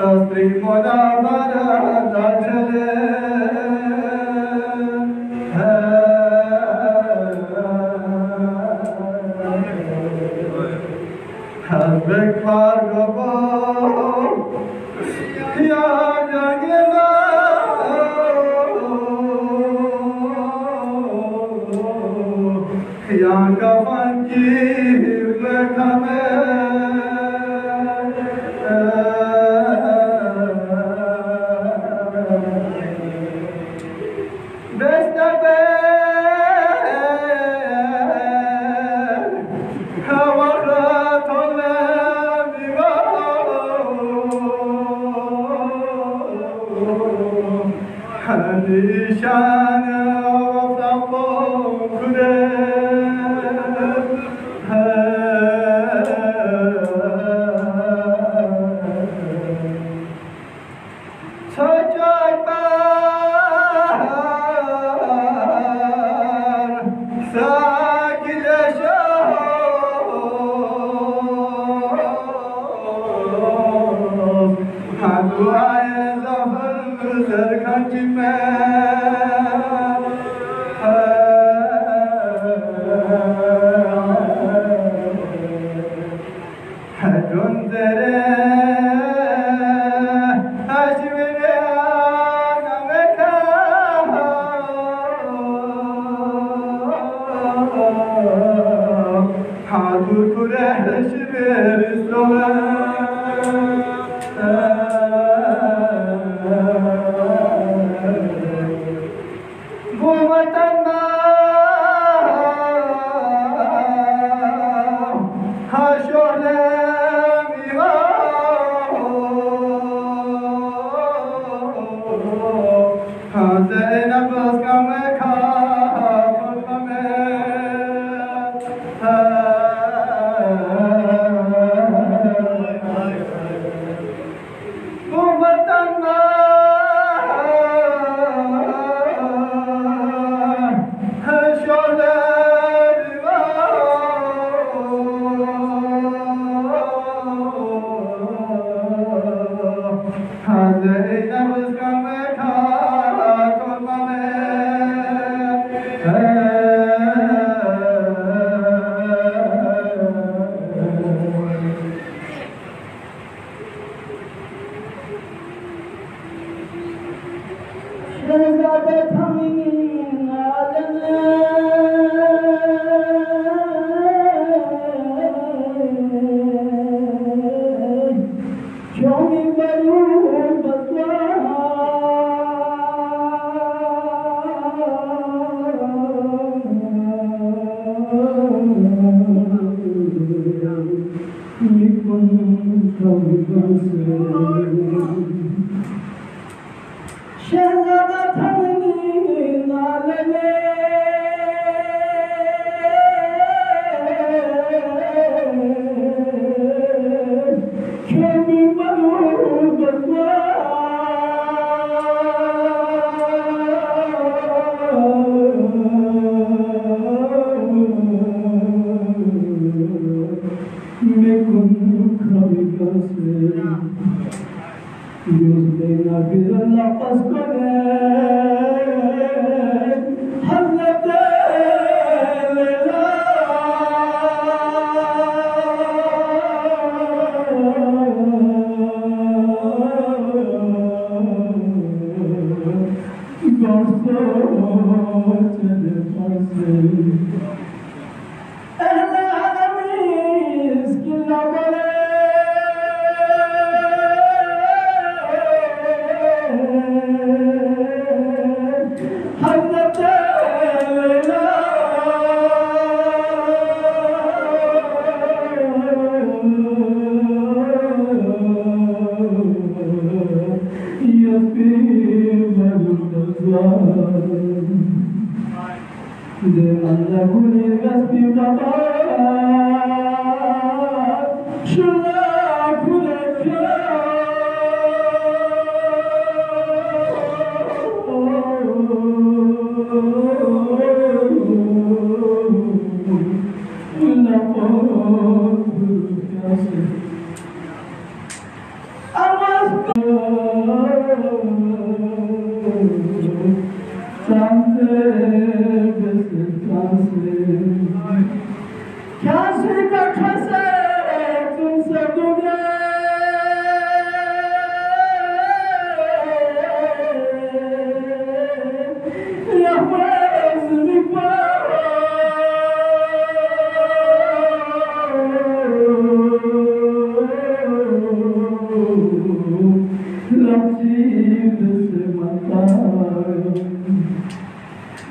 Mola bara dajale Hazbek pargaba ya jagela ya kafan ki lekame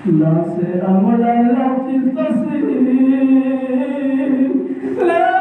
لا سأمر لا تتصل لا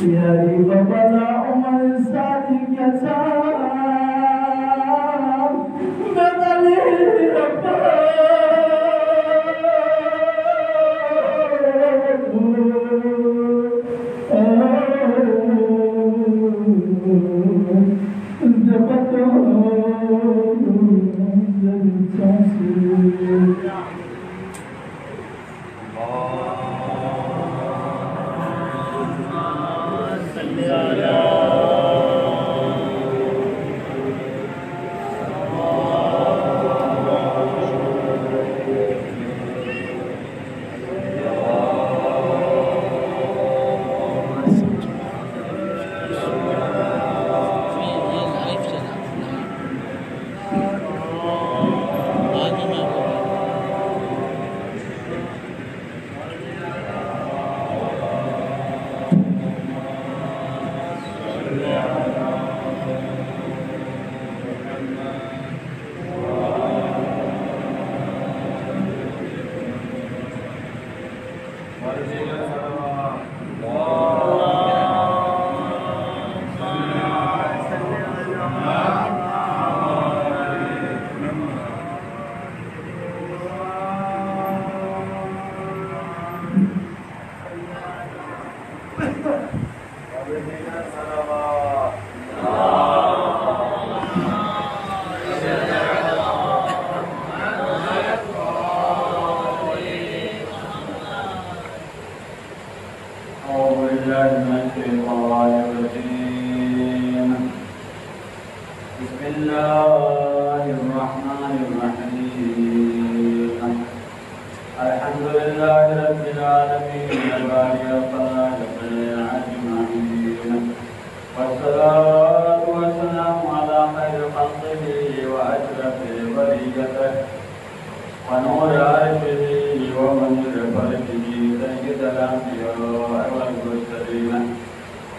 Yari babala umar sadi kya bedali rabba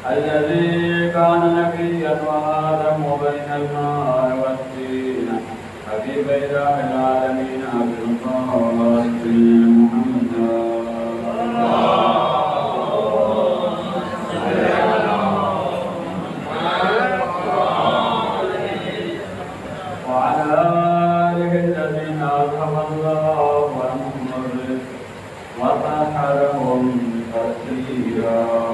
الذي كان نبيا وآدم بين الماء والطين حبيب إله العالمين أبي القاسم محمد وعلى آله الذين أرحم الله ولهم الرزق وطهرهم تطهيرا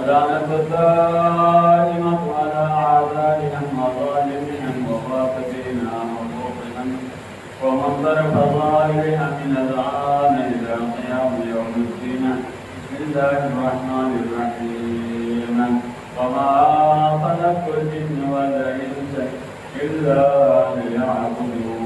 واللعنة الدائمة على أعدائهم وظالمهم وفاسقين حقوقهم ومن صرف ظاهرها من الآن إلى قيام يوم الدين بسم الله الرحمن الرحيم وما خلقت الجن والإنس إلا ليعبدون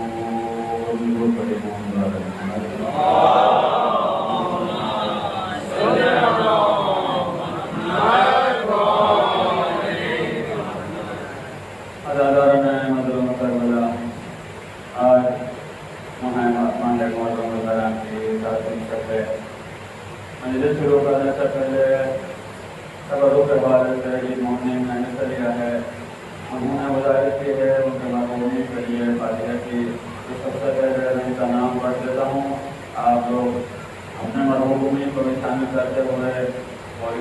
مجلس شروع کرنے سے پہلے تبرک کے بارے سے یہ مومن میں نے لیا ہے انہوں نے وضاحت کی ہے ان کے معمولی کے لیے فاتحہ کی تو سب سے پہلے میں ان کا نام پڑھ دیتا ہوں آپ لوگ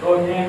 2-3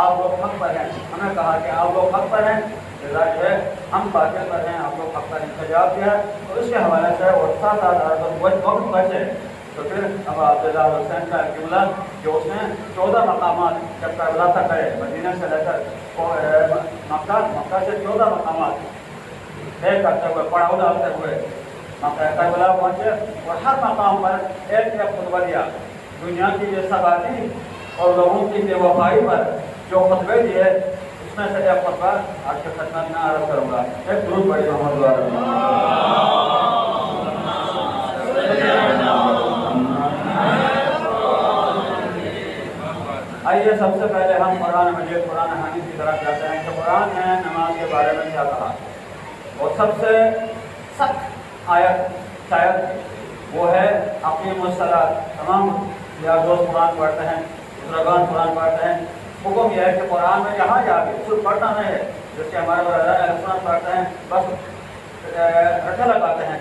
آپ لوگ حق پر ہیں. ہمیں کہا کہ آپ لوگ حق پر ہیں, لہٰذا جو ہے ہم باطل پر ہیں, آپ لوگ حق پر ہیں. جواب دیا. تو اس کے حوالے سے اور ساتھ وقت بچے تو پھر اب عبداللہ حسین کا جملہ جو اس نے 14 مقامات جب کربلا تک گئے, مدینہ سے لے کر مکہ سے 14 مقامات طے کرتے ہوئے, پڑاؤ ڈالتے ہوئے کربلا پہنچے اور ہر مقام پر ایک خطبہ دیا. دنیا کی بے ثباتی اور لوگوں کی بے وفائی پر جو خطبے دیے اس میں سے ایک خطبہ آج کے خدمت میں عرض کروں گا. ایک درود پڑھی محمد آئیے سب سے پہلے ہم قرآن مجید قرآن حدیث کی طرف جاتے ہیں کہ قرآن نے نماز کے بارے میں کیا کہا. اور سب سے سخت آیت شاید وہ ہے اقیم الصلاۃ. تمام یار دوست قرآن پڑھتے ہیں, بزرگان قرآن پڑھتے ہیں. حکم یہ ہے کہ قرآن میں جہاں جا کے صرف پڑھنا نہیں ہے, جیسے ہمارے برادر پڑھتے ہیں بس رٹا لگاتے ہیں,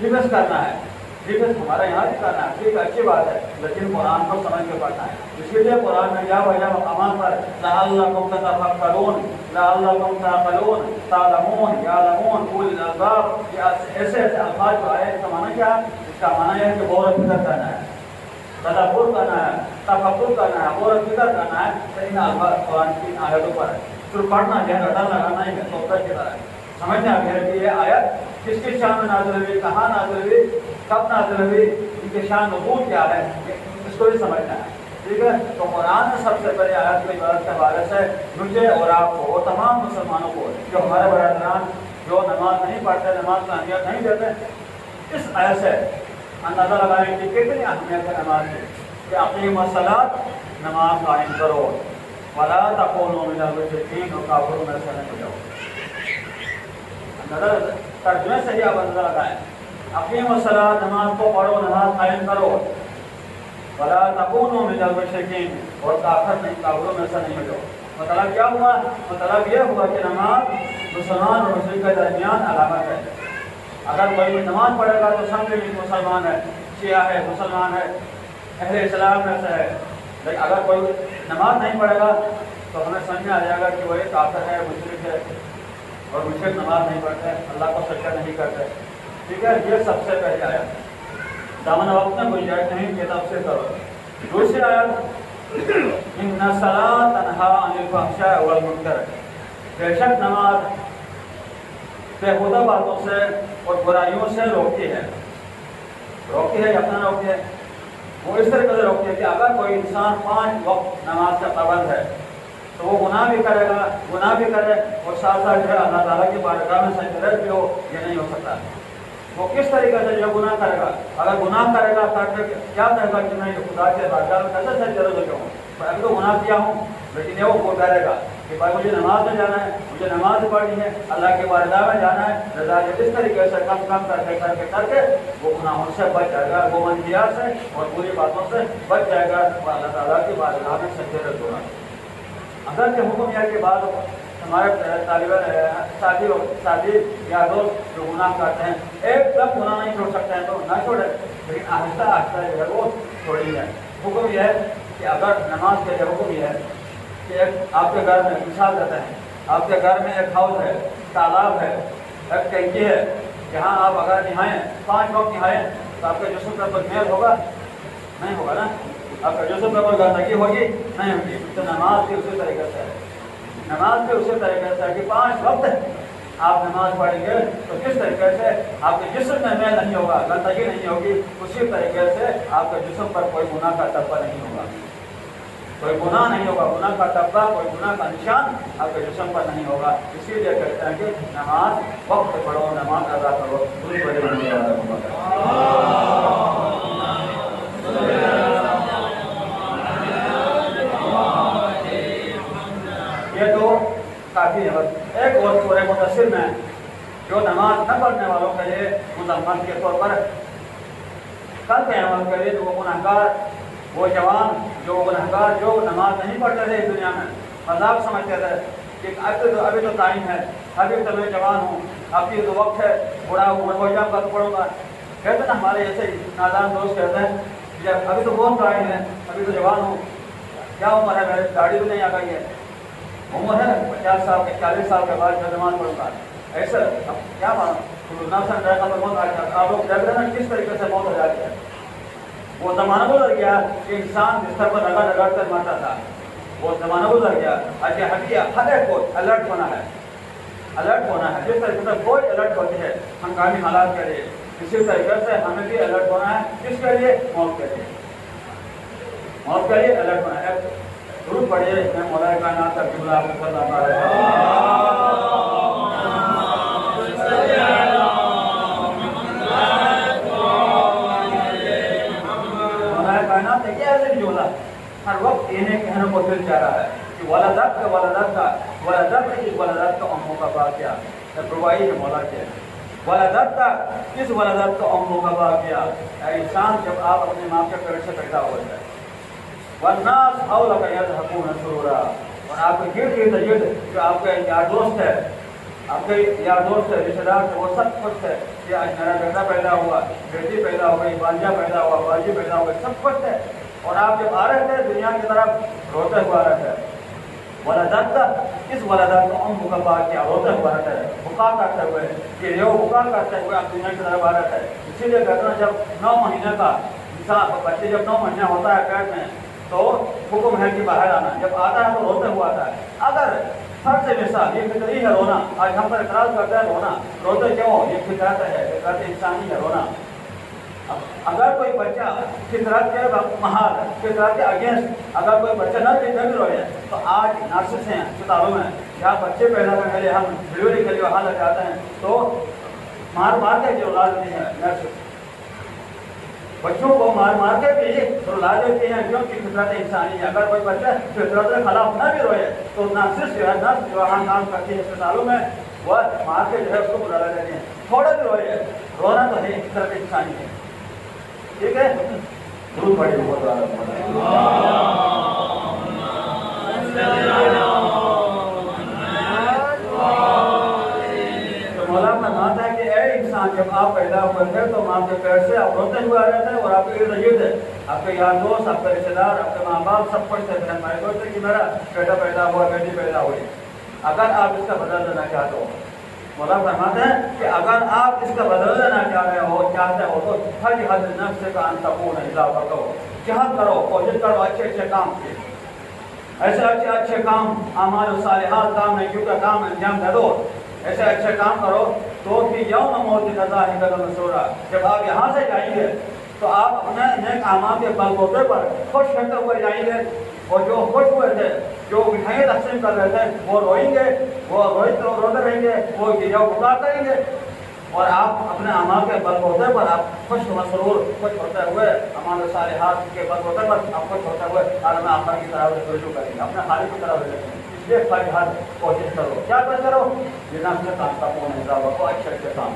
ریورس کرنا ہے. ریورس ہمارا یہاں بھی کرنا ہے, ٹھیک ہے, اچھی بات ہے, لیکن قرآن کو سمجھ کے پڑھنا ہے. اسی لیے قرآن میں یا وجہ مقامات پر لعلکم تتفکرون, لعلکم تعقلون, تعلمون, یعلمون, اولي الالباب, ایسے ایسے الفاظ جو آئے. اس کا معنی کیا ہے؟ اس کا معنی ہے کہ غور و فکر کرنا ہے, تدبر کرنا ہے, تفکر کرنا ہے, غور و فکر کرنا ہے. تو ان الفاظ قرآن کی آیتوں پر ہے. صرف پڑھنا جو ہے رٹا لگانا ہی ہے, سوچتا کی طرح ہے. سمجھنا ہے کہ یہ آیت کس کی شان میں نازل ہوئی, کہاں نازل ہوئی, کب نازل ہوئی, ان کی شان نزول کیا ہے, اس کو بھی سمجھنا ہے. ٹھیک ہے. تو قرآن میں سب سے پہلے آیت کی عبادت کے حوالے سے مجھے اور آپ کو اور تمام مسلمانوں کو جو ہمارے برادران جو نماز نہیں پڑھتے, نماز کو اہمیت نہیں دیتے, اس آیت سے اندازہ لگائیں کہ کتنی اہمیت ہے نماز کی. کہ اقیم الصلاۃ, نماز قائم کرو, ولا تکونوا من المشرکین, اور کافروں میں سے نہ ہو جاؤ. ترجمے سے ہی آپ اندازہ لگائیں. اقیم الصلاۃ, نماز کو پڑھو, نماز قائم کرو, ولا تکونوا من المشرکین, اور کافروں میں سے نہیں ہو جاؤ. مطلب کیا ہوا؟ مطلب یہ ہوا کہ نماز مسلمان اور مشرک کے درمیان علامت ہے. اگر کوئی نماز پڑھے گا تو سمجھے کہ مسلمان ہے, شیعہ ہے, مسلمان ہے, اہل اسلام میں سے ہے. لیکن اگر کوئی نماز نہیں پڑھے گا تو ہمیں سمجھ میں آ جائے گا کہ وہ ایک کافر ہے, مشرک ہے, اور مشرک نماز نہیں پڑھتے, اللہ کو سجدہ نہیں کرتے. ٹھیک ہے. یہ سب سے پہلے آیت. دامن وقت میں گنجائش نہیں کہ تفسیر کرو. دوسری آیت ان الصلاۃ تنہی عن الفحشاء والمنکر, بے شک نماز بےہودہ باتوں سے اور برائیوں سے روکتی ہے. روکتی ہے یا اپنا روکتی ہے؟ وہ اس طریقے سے روکتی ہے کہ اگر کوئی انسان 5 وقت نماز کا پابند ہے تو وہ گناہ بھی کرے گا, گناہ بھی کرے اور ساتھ ساتھ جو ہے اللہ تعالیٰ کی بارگاہ میں سجدہ بھی ہو, یہ نہیں ہو سکتا. وہ کس طریقے سے جو گناہ کرے گا, اگر گناہ کرے گا تو کیا کہے گا کہ میں خدا کے بارگاہ میں کیسے سجدہ ہو جاؤں, ابھی تو گناہ کیا ہوں. لیکن یہ وہ کہے گا کہ بھائی مجھے نماز میں جانا ہے, مجھے نماز پڑھنی ہے, اللہ کے بارگاہ میں جانا ہے. رضا اس طریقے سے کم کر کے وہ گناہوں سے بچ جائے گا, وہ منفیات سے اور بری باتوں سے بچ جائے گا, اور اللہ تعالیٰ کی بارگاہ میں سجدے رکھ ہوگا. اگر کہ حکم یہ کے بعد ہمارے ساتھی یا دوست جو گناہ کرتے ہیں ایک دم گناہ نہیں چھوڑ سکتے ہیں تو نہ چھوڑے, لیکن آہستہ آہستہ جو ہے وہ چھوڑی ہے. حکم یہ ہے کہ اگر نماز کے لیے حکم یہ ہے کہ ایک آپ کے گھر میں مثال دیتے ہیں, آپ کے گھر میں ایک ہاؤس ہے, تالاب ہے, ایک ٹینکی ہے, جہاں آپ اگر نہائیں 5 وقت نہائیں تو آپ کے جسم پر کوئی میل ہوگا؟ نہیں ہوگا نا. آپ کا جسم پر کوئی گندگی ہوگی؟ نہیں ہوگی. تو نماز بھی اسی طریقے سے ہے. نماز بھی اسی طریقے سے ہے کہ 5 وقت آپ نماز پڑھیں گے تو کس طریقے سے آپ کے جسم میں میل نہیں ہوگا, گندگی نہیں ہوگی, اسی طریقے سے آپ کے جسم پر کوئی گناہ کا ٹپا نہیں ہوگا, کوئی گناہ نہیں ہوگا, گناہ کا ٹپا, کوئی گناہ کا نشان آپ کے جسم پر نہیں ہوگا. اسی لیے کہتے ہیں کہ نماز وقت پڑھو, نماز ادا کرو. یہ تو کافی ہے. ایک اور سورہ مدثر میں جو نماز نہ پڑھنے والوں کے لیے مذمت کے طور پر کل قیامت کے لیے جو وہ گنہگار, وہ جوان جو گنہگار جو نماز نہیں پڑھتے تھے اس دنیا میں, مذاق سمجھتے تھے کہ ابھی تو ٹائم ہے, ابھی تو میں جوان ہوں, ابھی تو وقت ہے, بڑا ہو جاؤں گا تو پڑھوں گا. کہتے نا ہمارے ایسے نادان دوست کہتے ہیں کہ ابھی تو بہت ٹائم ہے, ابھی تو جوان ہوں, کیا عمر ہے, میری داڑھی بھی نہیں آ گئی ہے, عمر ہے 50 سال کے 40 سال کے بعد میں نماز پڑھوں گا، ایسا اب کیا موت آ جاتا. آپ لوگ دیکھ رہے ہیں کس طریقے سے موت ہو جاتی ہے. وہ زمانہ گزر گیا کہ انسان بستر پر رگڑ کر مرتا تھا، وہ زمانہ گزر گیا. ہر ایک کو الرٹ ہونا ہے، الرٹ ہونا ہے. جس طریقے سے کوئی الرٹ ہوتی ہے ہنگامی حالات کے لیے، اسی طریقے سے ہمیں بھی الرٹ ہونا ہے. کس کے لیے؟ موت کے لیے. موت کے لیے الرٹ ہونا ہے. درود پڑھیے میں مولا کائنات کا جملہ آپ کو بتاتا ہے. ہر وقت انہیں کہنے کو دل چاہ رہا ہے کہ والدت کا اموں کا واقعہ روائی ہے مولا کے. کس والدت کا اموں کا واقعہ؟ انسان جب آپ اپنے ماں کے پیٹ سے پیدا ہو جائے، والناس حولک یضحکون سرورا، اور آپ کے گرد جو آپ کے یار دوست ہے، آپ کے یار دوست ہے، رشتے دار، وہ سب خوش ہے کہ آج میرا بیٹا پیدا ہوا، بیٹی پیدا ہو گئی، بانجا پیدا ہوا، باجی پیدا ہو گئی، سب خوش ہے. اور آپ جب آ رہے تھے دنیا کی طرف روتے ہوا رہتے ہیں. ولادت اس ولادت کو ام کا واقعہ روتے ہوا رہتا ہے، بکا کرتے ہوئے، کہ بکا کرتے ہوئے آپ دنیا کی طرف آ رہتے ہیں. اسی لیے کہتے ہیں جب 9 مہینے کا انسان بچے جب 9 مہینے ہوتا ہے پیٹ میں تو حکم ہے کہ باہر آنا. جب آتا ہے تو روتے ہوا آتا ہے. اگر فرض سے مثال یہ فطری ہے رونا، آج ہم پر اعتراض کرتے ہیں رونا، روتے کیوں؟ یہ فطرت ہے، فطرت انسانی ہے رونا. اگر کوئی بچہ فطرت کے محال، فطرت کے اگینسٹ اگر کوئی بچہ نہ بھی روئے تو آج نرسز ہیں اسپتالوں میں یا بچے پیدا کرنے کے لیے ہم ڈلیوری کے لیے وہاں لگ جاتے ہیں تو مار کے جو اولاد دیتی ہیں نرسز، بچوں کو مار کے بھی اولاد دیتی ہیں کیونکہ فطرت انسانی ہے. اگر کوئی بچہ فطرت کے خلاف نہ بھی روئے تو نرسز جو ہے، نرس جو وہاں کام کرتی ہے اسپتالوں میں، وہ مار کے جو ہے اس کو بلا دیتے ہیں. تھوڑا بھی روئے، رونا تو ہے فطرت انسانی ہے. ٹھیک ہے، درود پڑھیے بہت زیادہ. تو مولا فرماتا ہے کہ اے انسان جب آپ پیدا ہوئے تھے تو ماں کے پیٹ سے آپ روتے ہوئے آ رہے تھے اور آپ کے ارد گرد ہے آپ کے یار دوست، آپ کے رشتے دار، آپ کے ماں باپ سب خوش تھے. ہمارے دوست کہ میرا بیٹا پیدا ہوا، بیٹی پیدا ہوئی. اگر آپ اس کا بدل دینا چاہتے ہو، مولا فرماتے ہیں کہ اگر آپ اس کا بدل دینا چاہتے ہو تو حد نفس کا انتقون اضافہ کرو، جہاد کرو، کوشش کرو اچھے کام کی، ایسے اچھے کام، اعمال صالحات کام ہے کیونکہ کام انجام دے دو، ایسے اچھے کام کرو تو کہ یوم موت قضا ہے قدم مسورا. جب آپ یہاں سے جائیں گے تو آپ اپنے نیک اعمال کے بل بوتے پر خوش رہتے ہوئے جائیں گے. اور جو خوش ہوئے تھے، جو مٹھائیاں تقسیم کر رہے تھے، وہ روئیں گے، وہ روتے رہیں گے، وہ پکار کریں گے. اور آپ اپنے اعمال کے بل بوتے پر آپ خوش مسرور، خوش ہوتے ہوئے اعمال صالحات کے بل بوتے پر آپ خوش ہوتے ہوئے عالم آخر کی طرف رجوع کریں گے، اپنے خالق کی طرف رجوع کریں گے. اس لیے فرحت کوشش کرو. کیا کرو؟ یہ نفس کا تقون اضافہ کو اچھے کام،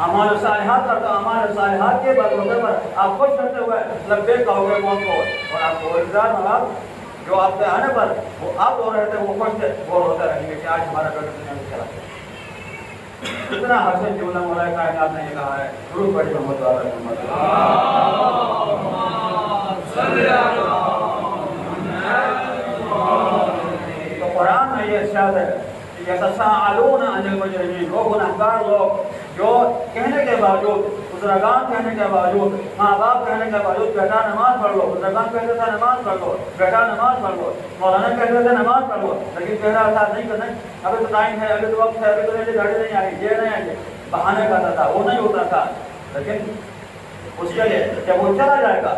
اعمال صالحات کرتا. اعمال صالحات کے بل پر آپ خوش ہوتے ہوئے لبیک کہو گے موت کو. اور آپ کو روزگار ملاب جو آپ کے آنے پر وہ آپ رو رہے تھے، وہ خوش تھے، وہ روتے رہیں گے کہ آج ہمارا گھر دنیا میں چلا. اتنا حسن جملہ مولا کائنات نے یہ کہا ہے. درود پڑھیے محمد محمد. تو قرآن میں یہ ارشاد ہے کہ یتساءلون عن المجرمین، وہ گنہگار لوگ جو کہنے کے باوجود، بزرگان کہنے کے باوجود، ماں باپ کہنے کے باوجود، بیٹا نماز پڑھ لو، بزرگان کہتے تھے نماز پڑھ لو، بیٹا نماز پڑھ لو، مولانا کہتے تھے نماز پڑھ لو، لیکن کہہ رہا تھا نہیں کرنا، ابھی تو ٹائم ہے، ابھی تو وقت ہے، ابھی تو میری گاڑی نہیں آئی، یہ نہیں آئی، بہانے کرتا تھا، وہ نہیں ہوتا تھا. لیکن اس کے لیے جب وہ چلا جائے گا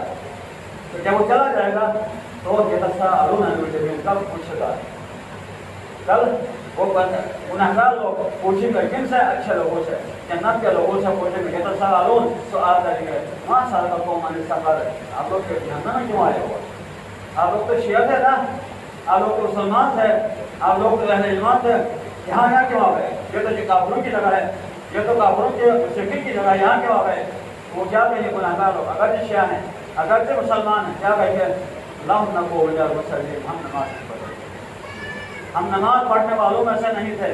تو یتساءلون عن المجرمین، کب پوچھے گا؟ کل وہ گنہگار لوگ پوچھیں گے کن سے؟ اچھے لوگوں سے، جنت کے لوگوں سے پوچھیں گے. یتساءلون، سوال کریں گے، ماں سألکم عن السفر، آپ لوگ جہنم میں کیوں آئے ہو؟ آپ لوگ تو شیعہ تھے نا، آپ لوگ تو مسلمان تھے، آپ لوگ تو اہل ایمان تھے، یہاں کیوں آ گئے؟ یہ تو کافروں کی جگہ ہے، یہ تو کافروں کے مشرکین کی جگہ ہے، یہاں کیوں آ گئے؟ وہ کیا کہیں گنہگار لوگ، اگرچہ شیعہ ہیں، اگرچہ مسلمان ہیں، کیا کہیں گے؟ لم نکو من المصلین، ہم نماز نہیں پڑھتے، ہم نماز پڑھنے والوں میں سے نہیں تھے،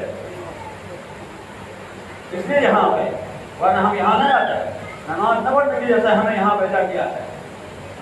اس لیے یہاں آئے، ورنہ ہم یہاں نہیں آتے. نماز نہ پڑھنے کی وجہ سے ہمیں یہاں بھیجا گیا ہے.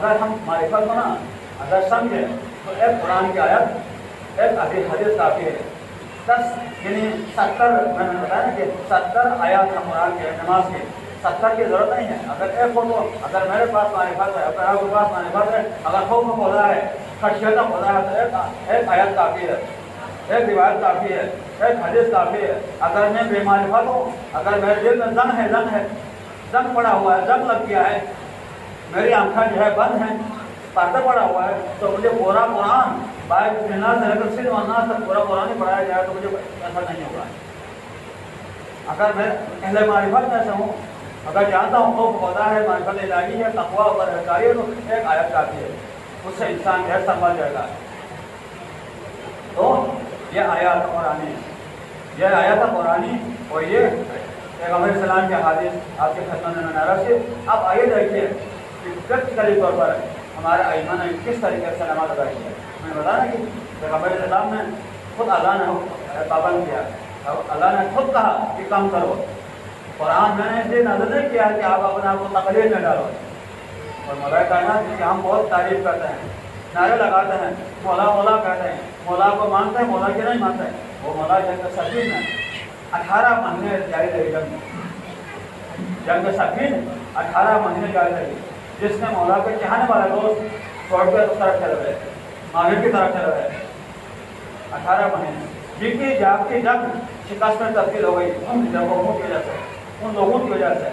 اگر ہم معرفت کو نا اگر سمجھیں تو ایک قرآن کی آیت ایک حدیث کافی ہے. 10 یعنی 70 میں نے بتایا نا کہ 70 آیات ہیں قرآن کے نماز کے, 70 کی ضرورت نہیں ہے. اگر ایک ہو تو اگر میرے پاس معرفت ہے, اگر آپ کے پاس معرفت ہے, اگر خوف میں خدا ہے, خشیت خدا ہے, تو ایک آیت کافی ہے, ایک روایت کافی ہے, ایک حدیث کافی ہے. اگر میں بے معرفت ہوں, اگر میرے دل میں زنگ پڑا ہوا ہے, زنگ لگ گیا ہے, میری آنکھیں جو ہے بند ہیں, پردہ پڑا ہوا ہے, تو مجھے پورا قرآن باہر ناز سے لے کر صرف الناس تک پورا قرآن ہی پڑھایا جائے تو مجھے ایسا نہیں ہوگا. اگر میں اہل معرفت میں سے ہوں, اگر جانتا ہوں خوف خدا ہے, معرفت الہی ہے, تقویٰ اور پرہیزگاری ہے, تو ایک آیت کافی ہے, اس سے انسان جو ہے سنبھل جائے گا. تو یہ آیات قرآنی, یہ آیات قرآنی اور یہ پیغمبر السلام کے حدیث آپ کے خدمت میں نہ رکھے. اب آئیے دیکھیے کہ پریکٹیکلی طور پر ہمارے ائمہ نے کس طریقے سے نماز ادا کی ہے. میں نے بتایا کہ پیغمبر السلام نے خود اللہ نے پابند کیا, اللہ نے خود کہا کہ کام کرو. قرآن میں نے اسے نظر نہیں کیا کہ آپ اپنے آپ کو تقلید میں ڈالو. اور مولا کائنات جس کی ہم بہت تعریف کرتے ہیں, نعرے لگاتے ہیں, مولا مولا کہتے ہیں, مولا کو مانتے ہیں, مولا کی نہیں مانتے ہیں. وہ مولا جنگ سفین میں 18 مہینے جاری رہی, جنگ سفین 18 مہینے جاری رہی, جس میں مولا کے چاہنے والے دوست چھوڑ کے اس طرف چل رہے, آگے کی طرف چل رہے. 18 مہینے جیتی جاگتی جنگ شکست میں تبدیل ہو گئی ان جنگوں کی وجہ سے, ان لوگوں کی وجہ سے.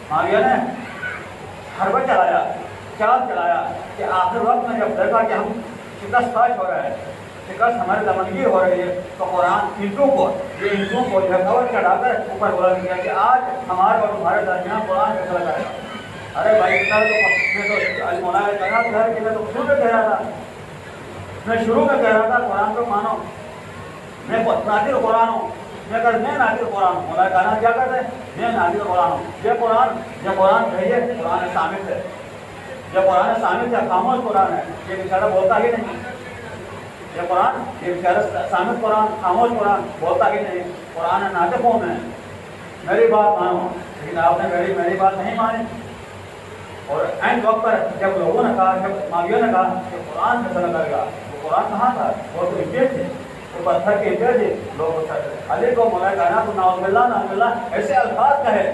معاویہ نے حربہ چلایا, چال چلایا کہ آخر وقت میں جب دیکھا کہ ہم شکست فاش ہو رہا ہے, شکست ہماری دمنگی ہو رہی ہے, تو قرآن اینٹوں کو جو ہے کور چڑھا کر اوپر بلند کیا کہ آج ہمارے اور تمہارے درمیان قرآن فیصلہ کرے گا. ارے بھائی تو مولانا جناب گھر کے میں تو شروع میں کہہ رہا تھا, میں شروع میں کہہ رہا تھا قرآن کو مانو, میں نادر قرآن ہوں. میں اگر میں نادر قرآن ہوں, مولانا کہنا کیا کہتے ہیں, میں نادر قرآن ہوں. یہ قرآن کہیے قرآن ثابت ہے, یہ قرآن ثابت ہے, خاموش قرآن ہے, یہ بیچارہ بولتا ہی نہیں. یہ قرآن, یہ بیچارہ ثابت قرآن, خاموش قرآن, بولتا ہی نہیں. قرآن ناطقوں میں میری بات مانو, لیکن آپ نے میری بات نہیں مانی. اور اینڈ وقت پر جب لوگوں نے کہا, جب معاویہ نے کہا کہ قرآن فیصلہ کرے گا, وہ قرآن کہاں تھا, وہ تو انڈیا تھے, وہ پتھر کے انڈیا تھے. لوگ علی کو مولانا کائنات نعوذ باللہ ایسے الفاظ کہے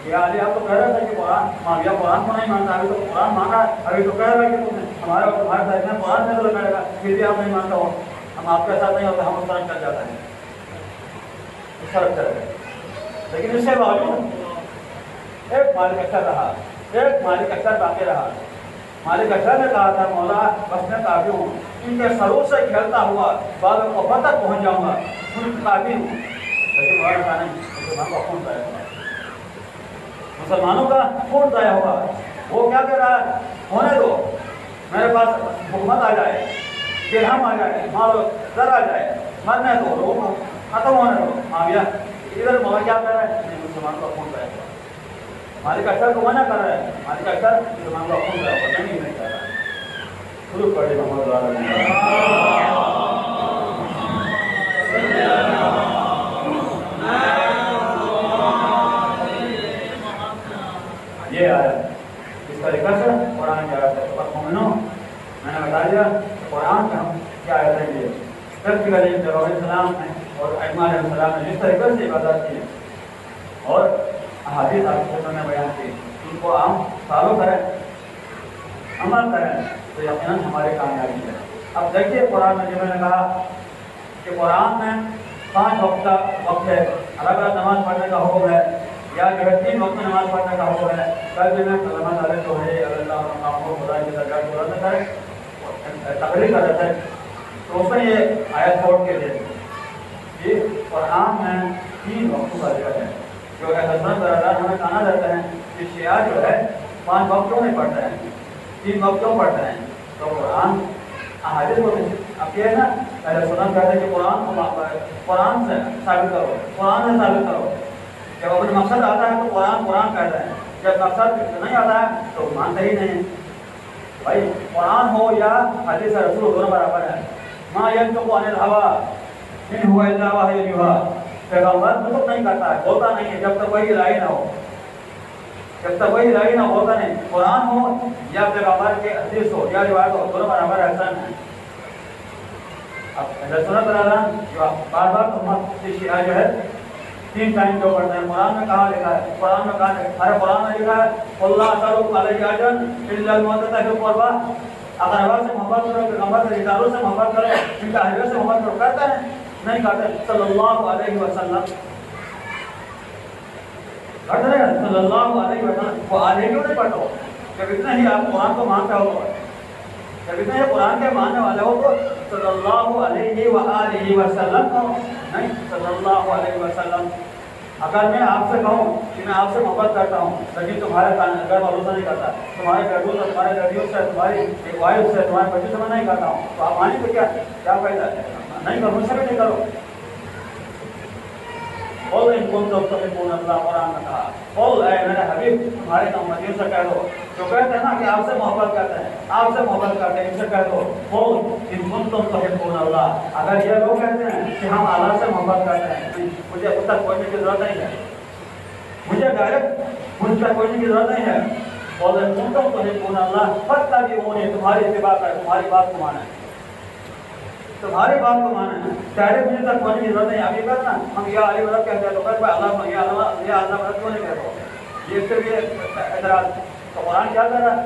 کہ علی آپ تو کہہ رہا تھا کہ قرآن, معاویہ قرآن کو نہیں مانتا, ابھی تو قرآن مان رہا ہے, ابھی تو کہہ رہا ہے کہ ہمارا اور تمہارے درمیان قرآن فیصلہ کرے گا, پھر بھی آپ نہیں مانتا ہو. ہم آپ کے ساتھ نہیں ہوتے, ہم اس طرح چل جاتے ہیں, اس طرح چل گئے. لیکن اس سے باوجود ایک مالک اکثر رہا, ایک مالک اکثر باقی رہا. مالک اکثر نے کہا تھا مولا بس میں کافی ہوں, ان کے سرور سے کھیلتا ہوا بعد وفات تک پہنچ جاؤں گا, ان کافی ہوں. لیکن مولانا کہا نہیں, مسلمانوں کا خون ضائع ہوگا, مسلمانوں کا خون ضائع ہوگا. وہ کیا کہہ رہا ہے, ہونے دو, میرے پاس حکومت آ جائے, درہم آ جائے, مال زر آ جائے, مرنے دو, لوگوں کو ختم ہونے دو. معاویہ ادھر مولا کیا کہہ رہا ہے, نہیں مسلمانوں کا خون ضائع ہوگا. مالک اکثر کو منع کر رہا ہے, مالک اکثر مسلمانوں کا خون ضائع ہوگا, نہیں کہہ رہا ہے. شروع پڑھے محمد یہ آیا اس طریقے سے قرآن کی آیت ہے. مومنوں, میں نے بتا دیا قرآن کا ہم کیا آیت ہے. یہ پریکٹیکلی پیغمبر السلام نے اور ائمہ علیہ السلام نے جس طریقے سے عبادت کی اور احادیث آپ کو میں بیان کی, ان کو ہم فالو کریں, عمل کریں تو یقیناً ہماری کامیابی ہے. اب دیکھیے قرآن میں جو میں نے کہا کہ قرآن میں 5 وقت کا وقت ہے, الگ الگ نماز پڑھنے کا حکم ہے, یا جو ہے 3 وقت میں نماز پڑھنے کا حکم ہے. کل جو میں کلمہ تعالیٰ جو ہے اللہ خدا کی درگاہ کو بلند کرے, تقریر کر رہے تھے, تو اس میں یہ آیت پڑھ کے دے کہ قرآن میں 3 وقتوں کا ذکر ہے. جو ہے حضرت برادر ہمیں کہنا رہتے ہیں کہ شیعہ جو ہے 5 وقت کیوں نہیں پڑھتے ہیں, 3 وقت کیوں پڑھتے ہیں. تو قرآن احادیث کو اب یہ ہے نا, پہلے سنن کہتے ہیں کہ قرآن سے ثابت کرو, قرآن سے ثابت کرو. جب اپنے مقصد آتا ہے تو قرآن کہتے ہیں, جب مقصد نہیں آتا ہے تو مانتے ہی نہیں. بھائی قرآن ہو یا حدیث رسول دونوں برابر ہے. ما ینطق عن الهوى ان هو الا وحی یوحی, پیغمبر مطلب نہیں کرتا ہے, بولتا نہیں ہے جب تک وہی الہی نہ ہو. جب تک وہی لائی نہ ہوگا نہیں، قرآن ہو یا پیغمبر کے حدیث ہو یا روایت ہو، دونوں برابر احسان ہے۔ اب اہل سنت والجماعت جو بار بار امت کی شیعہ جو ہے 3 ٹائم جو پڑھتے ہیں، قرآن میں کہاں لکھا ہے؟ قرآن میں کہاں ہے؟ ہر قرآن میں لکھا ہے اللہ تعالیٰ علیہ اجر الا المودۃ فی القربہ، اگر اللہ سے محبت کرو، پیغمبر کے رسالوں سے محبت کرو، ان کا اہل سے محبت کرو، کرتے ہیں نہیں کرتے؟ صلی اللہ علیہ وسلم کرتے ہیں، صلی اللہ علیہ وسلم وہ آلے کیوں نہیں پڑھتے ہو؟ جب اتنا ہی آپ قرآن کو مانتے ہو تو، جب اتنا ہی قرآن کے ماننے والے ہو تو صلی اللہ علیہ وآلہ وسلم کہو، نہیں صلی اللہ علیہ وسلم۔ اگر میں آپ سے کہوں کہ میں آپ سے محبت کرتا ہوں لیکن تمہارے گھر بھروسہ نہیں کرتا، تمہارے گھروں سے، تمہارے گھریوں سے، تمہاری وائف سے، تمہارے بچوں سے میں نہیں کرتا ہوں، تو آپ مانیں تو کیا فائدہ ہے؟ نہیں کرو، مجھ سے بھی نہیں کرو۔ قل ان کنتم تحبون اللہ، قرآن میں کہا قل اے میرے حبیب تمہارے امتیوں سے کہہ دو جو کہتے ہیں نا کہ آپ سے محبت کرتے ہیں، آپ سے محبت کرتے ہیں، ان سے کہہ دو قل ان کنتم تحبون اللہ، اگر یہ لوگ کہتے ہیں کہ ہم اللہ سے محبت کرتے ہیں، مجھے اس تک پہنچنے کی ضرورت نہیں ہے، مجھے ڈائریکٹ مجھ تک پہنچنے کی ضرورت نہیں ہے، قل ان کنتم تحبون اللہ فاتبعونی، تمہاری اتباع کریں، تمہاری بات کو مانیں، تمہاری بات کو مانا ہے، ڈائریکٹ مجھے تک پہنچنے کی ضرورت نہیں۔ ابھی کرنا ہم یا علی مدد کہتے ہیں تو کہتے ہیں اللہ یا اللہ مدد کیوں نہیں کہتے ہو؟ یہ اس سے بھی اعتراض۔ تو قرآن کیا کہہ رہا ہے؟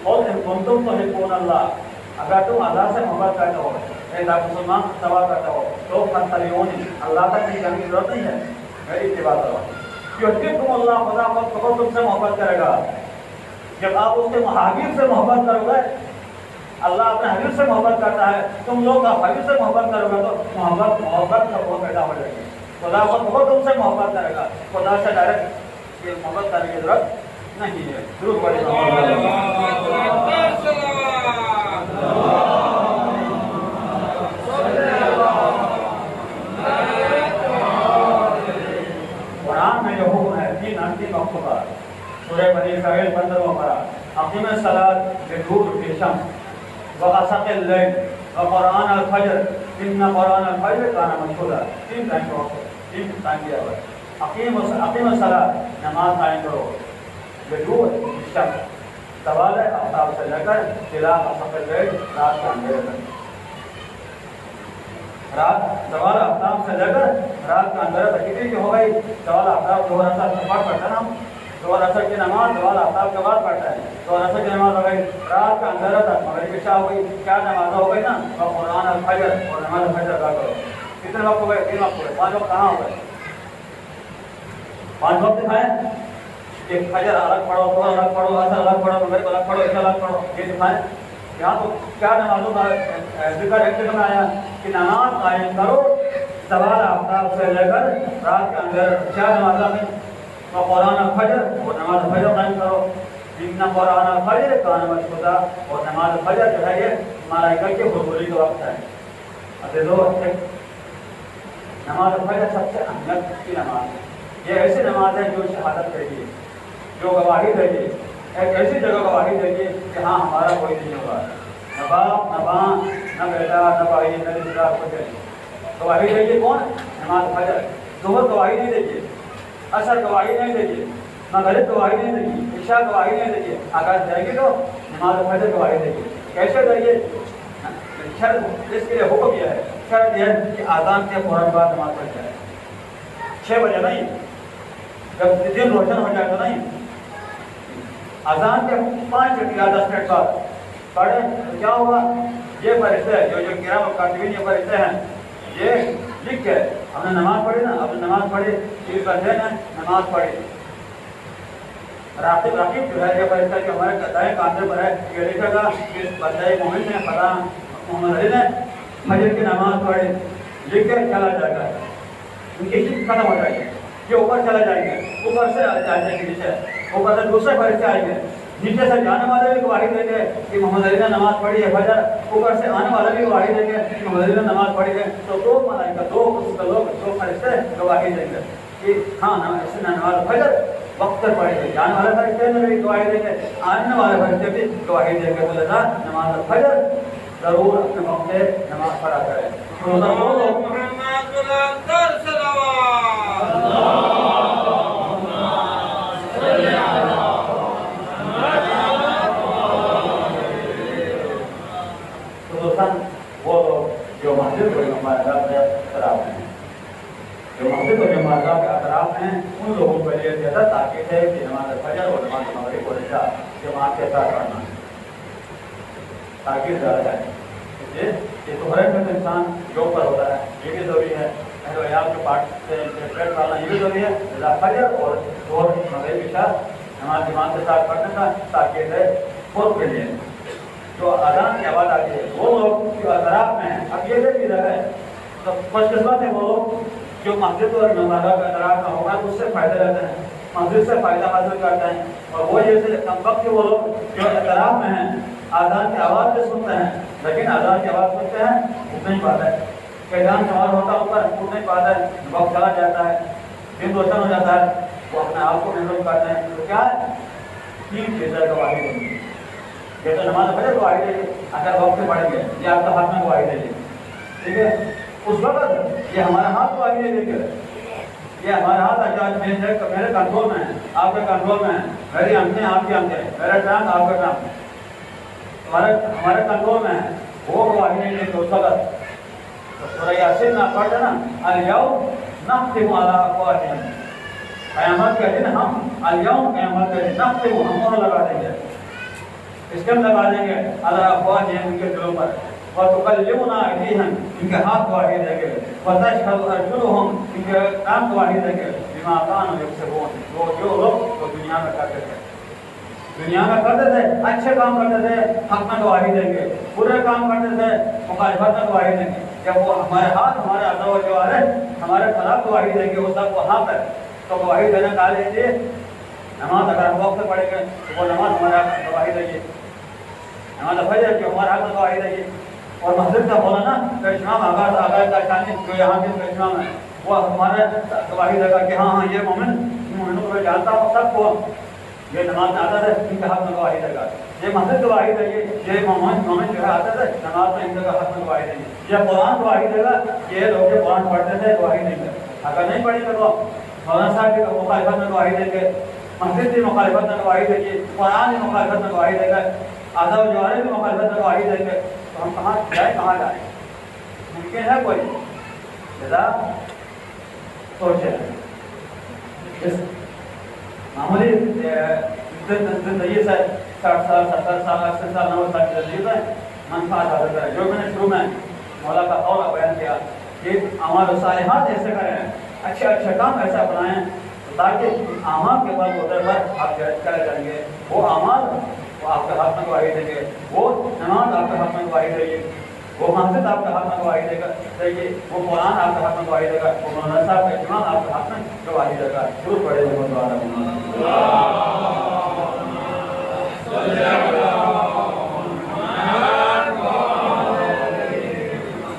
قل ان کنتم تحبون اللہ، اگر تم اللہ سے محبت کرتے ہو، اے مسلمان اتباع کرتے ہو تو فاتبعونی، اللہ تک نہیں جانے کی ضرورت نہیں ہے، میری اتباع کرو۔ یحببکم اللہ، خدا خود تم سے محبت کرے گا جب آپ اس کے حبیب سے محبت کرو گے۔ اللہ اپنے حبیب سے محبت کرتا ہے، تم لوگ حبیب سے محبت کرو گے تو محبت کا وہ پیدا ہو جائے گی، خدا خود تم سے محبت کرے گا، خدا سے ڈائریکٹ یہ محبت کرنے کی ضرورت نہیں ہے۔ درود پڑھیں۔ قرآن میں جو حکم ہے 3 انتم مکتوبات، سورہ بنی اسرائیل 15واں پارہ، اقیم الصلاۃ لدلوک الشمس وغسق اللیل وقرآن الفجر ان قرآن الفجر کان مشہودا، 3 ٹائم کا وقت، 3 ٹائم دیا ہوا ہے۔ اقیم الصلاۃ، نماز قائم کرو، لدلوک الشمس، زوال آفتاب سے لے کر الی غسق اللیل، رات کے اندھیرے تک، رات زوال آفتاب سے لے کر رات کا اندھیرا تک، کتنی کی ہو گئی؟ زوال آفتاب ظہر اثر سے پڑھ پڑتا ہے نا، ظہر اثر کی نماز زوال آفتاب کے بعد پڑھتا ہے، ظہر اثر کی نماز ہو گئی رات کا اندھیرا تک، مغرب عشاء ہو گئی، کیا نماز ہو گئی نا، اور قرآن الفجر، اور نماز الفجر ادا کرو۔ کتنے وقت ہو گئے؟ 3 وقت ہو گئے، 5 وقت کہاں ہو گئے؟ 5 وقت دکھائیں، ایک فجر الگ پڑھو، ظہر الگ پڑھو، اثر الگ پڑھو، مغرب الگ پڑھو، عشاء الگ پڑھو، یہ دکھائیں۔ یہاں تو کیا نمازوں کا ذکر ایک جگہ میں آیا کہ نماز قائم کرو زوال آفتاب سے لے کر رات کے اندھیرے، کیا نماز میں اور قرآن الفجر، اور نماز الفجر قائم کرو، ان قرآن الفجر کان مشہودا، اور نماز الفجر جو ہے یہ ملائکہ کی حضوری کا وقت ہے۔ نماز الفجر سب سے اہمیت کی نماز ہے، یہ ایسی نماز ہے جو شہادت دے گی، جو گواہی دے گی، ایک ایسی جگہ گواہی دے گی کہ ہاں ہمارا کوئی نہیں ہوگا، نہ باپ نہ ماں نہ بیٹا نہ بھائی نہ رشتہ دار، کچھ نہیں۔ گواہی دے گی کون؟ نماز فجر۔ ظہر گواہی نہیں دے گی، اثر گواہی نہیں دے گی، مغرب گواہی نہیں دے گی، عشاء گواہی نہیں دے گی، اگر دے گی تو نماز فجر گواہی دے گی۔ کیسے دے گی؟ شرط اس کے لیے حکم یہ ہے، شرط یہ ہے کہ اذان کے فوراً بعد نماز پڑھ جائے، 6 بجے نہیں، جب دن روشن ہو جائے تو نہیں، اذان کے 5 منٹ یا 10 منٹ بعد پڑھیں تو کیا ہوگا؟ یہ فرشتے جو کرام کاتبین یہ فرشتے ہیں، یہ لکھ کے ہم نے نماز پڑھی نا، اب نماز پڑھی، یہ بندے نے نماز پڑھی، راقب جو ہے یہ فرشتہ جو ہمارے دائیں کاندھے پر ہے، یہ لکھے گا کہ اس بندے مومن نے فلاں محمد علی نے فجر کی نماز پڑھی، لکھ کے چلا جائے گا، ان کی شک ختم ہو جائے گی، یہ اوپر چلے جائیں گے، اوپر سے جائیں گے نیچے، اوپر سے دوسرے فرشتے آئیں گے، نیچے سے جانے والے بھی گواہی دیں گے کہ محمد علی نے نماز پڑھی ہے فجر، اوپر سے آنے والے بھی گواہی دیں گے کہ محمد علی نے نماز پڑھی ہے، تو 2 ملائکہ، 2 فرشتے گواہی دیں گے کہ ہاں اس نے نماز فجر وقت پر پڑھی ہے، جانے والے فرشتے بھی گواہی دیں گے، آنے والے فرشتے بھی گواہی دیں گے، تو لہٰذا نماز فجر ضرور اپنے وقت سے نماز پڑھا کرے۔ اللہ جماعت کے اطراف ہیں. جو مسجد و جماعت کے اطراف ہیں ان لوگوں کے لیے زیادہ تاکید ہے کہ نماز فجر اور نماز مغرب اور عشاء جماعت کے ساتھ پڑھنا تاکید زیادہ ہے. یہ تو ہر ایک انسان جو پر ہوتا ہے یہ بھی ضروری ہے. اہل عیال کے پاٹ سے پیٹ پالنا یہ بھی ضروری ہے. فجر اور ظہر مغرب عشاء نماز جماعت کے ساتھ پڑھنے کا تاکید ہے. خود کے لیے جو اذان کی آواز آتی ہے وہ لوگ جو اطراف میں ہیں, اب یہ بھی جگہ ہے تو خوش قسمت ہے وہ لوگ جو مسجد اور ممالک کا اطراف میں ہوگا تو اس سے فائدہ لیتے ہیں, مسجد سے فائدہ حاصل کرتے ہیں. اور وہ جیسے کم وقت وہ لوگ جو اطراف میں ہیں اذان کی آواز بھی سنتے ہیں لیکن اذان کی آواز سنتے ہیں اٹھ نہیں پاتا ہے. اذان سوال ہوتا ہے اوپر اٹھ نہیں پاتا ہے, وقت چلا جاتا ہے, دن روشن ہو جاتا ہے, وہ اپنے آپ کو محروم کرتے ہیں. تو کیا ہے 3 چیزیں گواہی دیں گی. یہ تو نماز فجر گواہی دے گی اگر وقت سے پڑھیں گے, یہ آپ کا ہاتھ میں گواہی دے گی. ٹھیک ہے, اس وقت یہ ہمارا ہاتھ گواہی دے گی. یہ ہمارا ہاتھ میرے کنٹرول میں ہے, آپ کے کنٹرول میں ہے. میری آنکھیں آپ کی آنکھیں, میرا ٹانگ آپ کا ٹانگ ہمارے کنٹرول میں ہے. وہ گواہی دے گی اس وقت. سورہ یاسین میں پڑھتے نا الیوم نختم علی افواہہم, قیامت کے دن ہم الیوم قیامت کے دن نختم ہم مہر لگا دیں گے, اسٹم لگا دیں گے علی افواہہم ان کے دلوں پر, وتکلمنا ایدیہم ان کے ہاتھ گواہی دیں گے, وتشہد ارجلہم ان کے کان گواہی دیں گے بما کانوا یکسبون, وہ جو لوگ وہ دنیا میں کرتے تھے, دنیا میں کرتے تھے, اچھے کام کرتے تھے حق میں گواہی دیں گے, برے کام کرتے تھے مخالفت میں گواہی دیں گے. جب وہ ہمارے ہاتھ ہمارے عدو جو ہے ہمارے خلاف گواہی دیں گے اس وقت وہ ہاتھ ہے تو گواہی دینے کا لیجیے. نماز اگر ہم وقت سے پڑھیں گے تو وہ نماز ہمارے حق میں گواہی دے گی, نماز فجر کی ہمارے حق میں گواہی دے گی. اور مسجد کا بولا نا کہ امام آغاز کا شانی جو یہاں کے امام ہے وہ ہمارے گواہی دے گا کہ ہاں ہاں یہ مومنوں کو جانتا ہوں سب کو یہ نماز میں آتا ہے ان کے حق میں گواہی دے گا. یہ مسجد گواہی دے گی, یہ مومن جو ہے آتا ہے نماز میں ان کے حق میں گواہی دے گی. یہ قرآن گواہی دے گا, یہ لوگ قرآن پڑھتے تھے گواہی دیں گے, اگر نہیں پڑھیں گے تو مولانا صاحب کی مخالفت میں گواہی دیں گے, مسجد کی مخالفت میں گواہی دے گی, قرآن کی مخالفت میں گواہی دے گا, آداب جوارے کی مخالفت میں گواہی دیں گے. تو ہم کہاں جائیں ممکن ہے کوئی لذا سوچے معمولی زندگی سے 60 سال 70 سال 80 سال 90 سال کی زندگی میں منفعت حاصل کریں. جو میں نے شروع میں مولا کا قول بیان کیا کہ اعمال صالحات ایسے کریں, اچھے اچھے کام ایسا اپنائیں تاکہ اعمال کے بعد ادھر پر آپ کرے جائیں گے. وہ اعمال وہ آپ کے ہاتھ میں گواہی دیں گے, وہ نماز آپ کے ہاتھ میں گواہی دے گی, وہ مسجد آپ کے ہاتھ میں گواہی دے گی, وہ قرآن آپ کے ہاتھ میں گواہی دے گا, وہ مولانا صاحب کا اجماع آپ کے ہاتھ میں گواہی دے گا. ضرور پڑھے گا.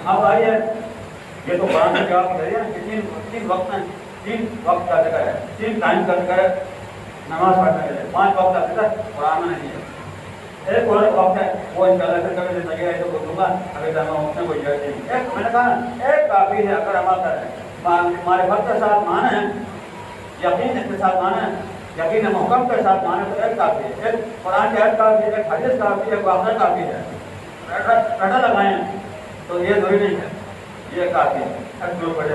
اب آئیے یہ تو قرآن میں جواب دے رہے ہیں کہ 3 وقت میں 3 وقت کا ذکر ہے, 3 ٹائم کا ذکر ہے نماز پڑھنے کے لیے. 5 وقت کا ذکر قرآن میں نہیں ہے. ایک اور وقت ہے وہ انشاءاللہ پھر کبھی زندگی ہے تو بولوں گا اگر جانا اٹھنے کو اجازت نہیں. ایک میں نے کہا ایک کافی ہے اگر عمل کریں معرفت کے ساتھ مانیں, یقین کے ساتھ مانیں, یقین محکم کے ساتھ مانیں تو ایک کافی ہے. ایک قرآن کی آیت کافی ہے, ایک حدیث کافی ہے, ایک واقعہ کافی ہے. رٹا لگائیں تو یہ ضروری نہیں ہے, یہ کافی ہے. جو بڑے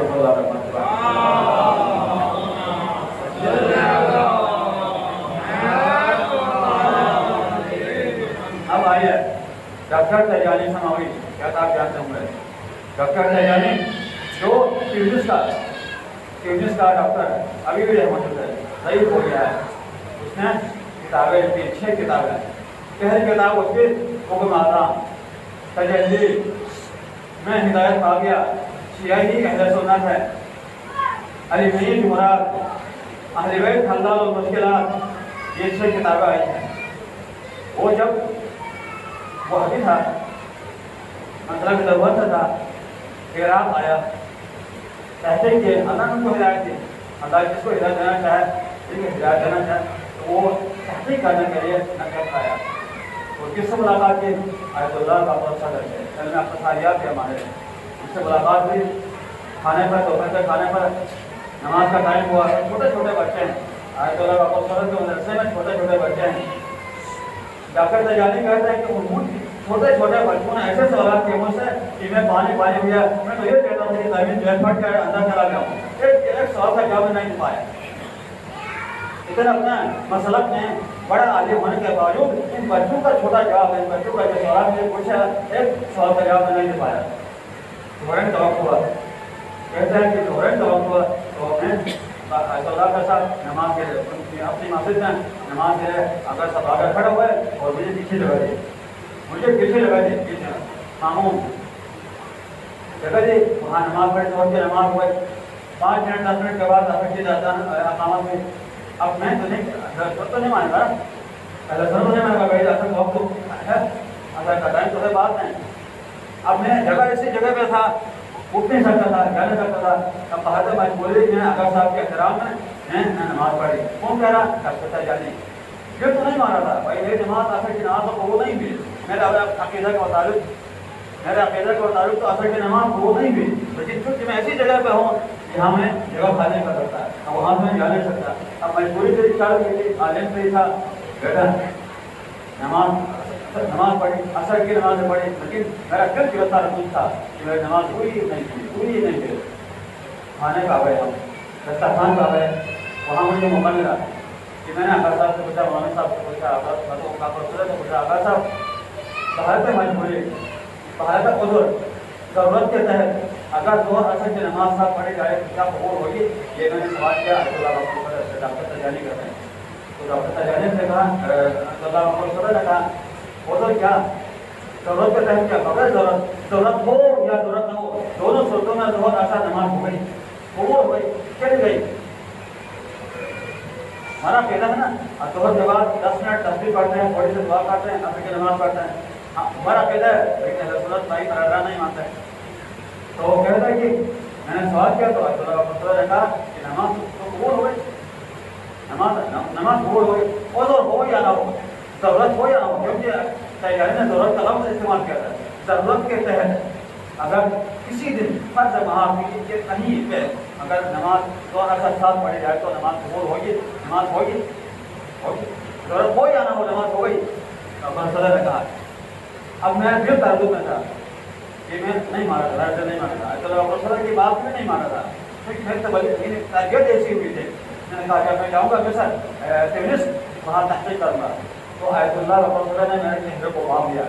اب آئیے ڈاکٹر تیجانی سماوی کیا تھا آپ جانتے ہوں گے. ڈاکٹر تیجانی جو کیڈنیز کا ڈاکٹر ہے, ابھی بھی رحمت ہے, صحیح ہو گیا ہے. اس نے کتابیں لکھی, 6 کتابیں. پہلی کتاب اس کی حکم اعظم تجلی میں ہدایت پا گیا, سیاہی اہل سنت ہے, علی کی مراد, اہل بیت حلال المشکلات, یہ 6 کتابیں آئی ہیں. وہ جب وہ حدیث تھا مطلب ضرورت تھا عراق آیا, کہتے ہیں کہ اللہ نے کو ہدایت دی, اللہ جس کو ہدایت دینا چاہے ٹھیک ہے ہدایت دینا چاہے تو وہ تحقیق کرنے کے لیے نقد آیا. اور کس سے ملاقات کی؟ آیت اللہ کا بہت صدر ہے, علم اقتصادیات کے ہمارے, اس سے ملاقات ہوئی. کھانے پر دوپہر کے کھانے پر نماز کا ٹائم ہوا, چھوٹے چھوٹے بچے ہیں, آیت اللہ کا بہت صدر کے مدرسے میں چھوٹے چھوٹے بچے ہیں. ڈاکٹر تیجانی کہتے ہیں کہ چھوٹے چھوٹے بچوں نے ایسے سوالات کیے مجھ سے کہ میں پانی ہو گیا. میں تو یہ کہتا ہوں کہ زمین جو ہے پھٹ کے اندر چلا گیا ہوں. ایک سوال کا جواب نہیں دے پایا. ادھر اپنا مسلک میں بڑا عالم ہونے کے باوجود ان بچوں کا چھوٹا جواب ہے, ان بچوں کا جو سوال مجھے پوچھا ایک سوال کا جواب نہیں دے پایا. ظہر توقع کہتے ہیں کہ ظہر توقع تو میں اللہ کے ساتھ نماز کے اپنی مسجد میں نماز کے اگر سب آگے کھڑے ہوئے اور مجھے پیچھے لگا دی پیچھے معموم جگہ جی وہاں نماز پڑھی تو نماز ہوئے 5 منٹ 10 منٹ کے بعد افراد جاتا اقامت میں. اب میں تو نہیں مانے گا, پہلے سر نہیں مانے گا بھائی اصل وقت ہے, اصل کا ٹائم تو ہے بات نہیں. اب میں جگہ ایسی جگہ پہ تھا, اٹھ نہیں سکتا تھا, جا نہیں سکتا تھا. اب کہا تھا مجبوری میں اگر صاحب کے احترام میں نماز پڑھی. کون کہہ رہا ڈاکٹر جانے یہ تو نہیں مانا تھا بھائی میری نماز اثر کی نماز کو وہ نہیں بھی. میرے عقیدہ کے مطابق تو اثر کی نماز وہ نہیں بھی, لیکن چونکہ میں ایسی جگہ پہ ہوں جہاں میں جگہ کھا نہیں کر سکتا, اب وہاں سے میں جا نہیں سکتا. اب مجبوری سے خیال کی عالم سے ہی تھا بیٹا نماز پڑھی, اثر کی نماز پڑھی, لیکن میرا دل گرفتار تھا کہ میری نماز پوری نہیں کی. کھانے کا گئے ہم دسترخوان کا گئے, وہاں مجھے موقع ملا کہ میں نے آقا صاحب سے پوچھا, مولانا صاحب سے پوچھا, آقا صاحب بحالت مجبوری, بحالت عذر, ضرورت کے تحت اگر ظہر اثر کی نماز صاحب پڑھی جائے تو کیا قبول ہوگی؟ یہ میں نے سوال کیا ڈاکٹر تجانی کر رہے ہیں. تو ڈاکٹر تجانی سے کہا نے کہا عذر کیا, ضرورت کے تحت کیا, بغیر ضرورت ہو یا ضرورت نہ ہو دونوں صورتوں میں ظہر اثر نماز ہو گئی, قبول ہو گئی, چلی گئی. ہمارا کہنا ہے نا ظہر کے بعد 10 منٹ تسبیح پڑھتے ہیں, تھوڑی سی دعا کرتے ہیں, اثر کی نماز پڑھتے ہیں. ہمارا کہنا ہے لیکن رسولت بھائی برادرہ نہیں مانتے. تو وہ کہتا ہے کہ میں نے سوال کیا تو نے کہا کہ نماز تو قبول ہو گئی, نماز قبول ہو گئی, عذر ہو یا نہ ہو, ضرورت ہو یا نہ ہو, کیونکہ تیاری نے ضرورت کا لفظ استعمال کیا تھا. ضرورت کے تحت اگر کسی دن فرض مہارتی کے کہیں پہ اگر نماز 2 رکعت ساتھ پڑھی جائے تو نماز قبول ہوگی, نماز ہوگی, ضرورت ہو یا نہ ہو نماز ہو گئی. صدر نے کہا. اب میں پھر تردد میں تھا کہ میں نہیں مانا تھا, ایسے نہیں مانا تھا, چلو صدر کی بات میں نہیں مانا تھا, پھر تربیت ایسی ہوئی تھی. میں نے کہا کہ میں جاؤں گا مصر تیونس وہاں تحقیق کروں گا. تو آیت اللہ صدر نے میرے چہرے کو پاؤ دیا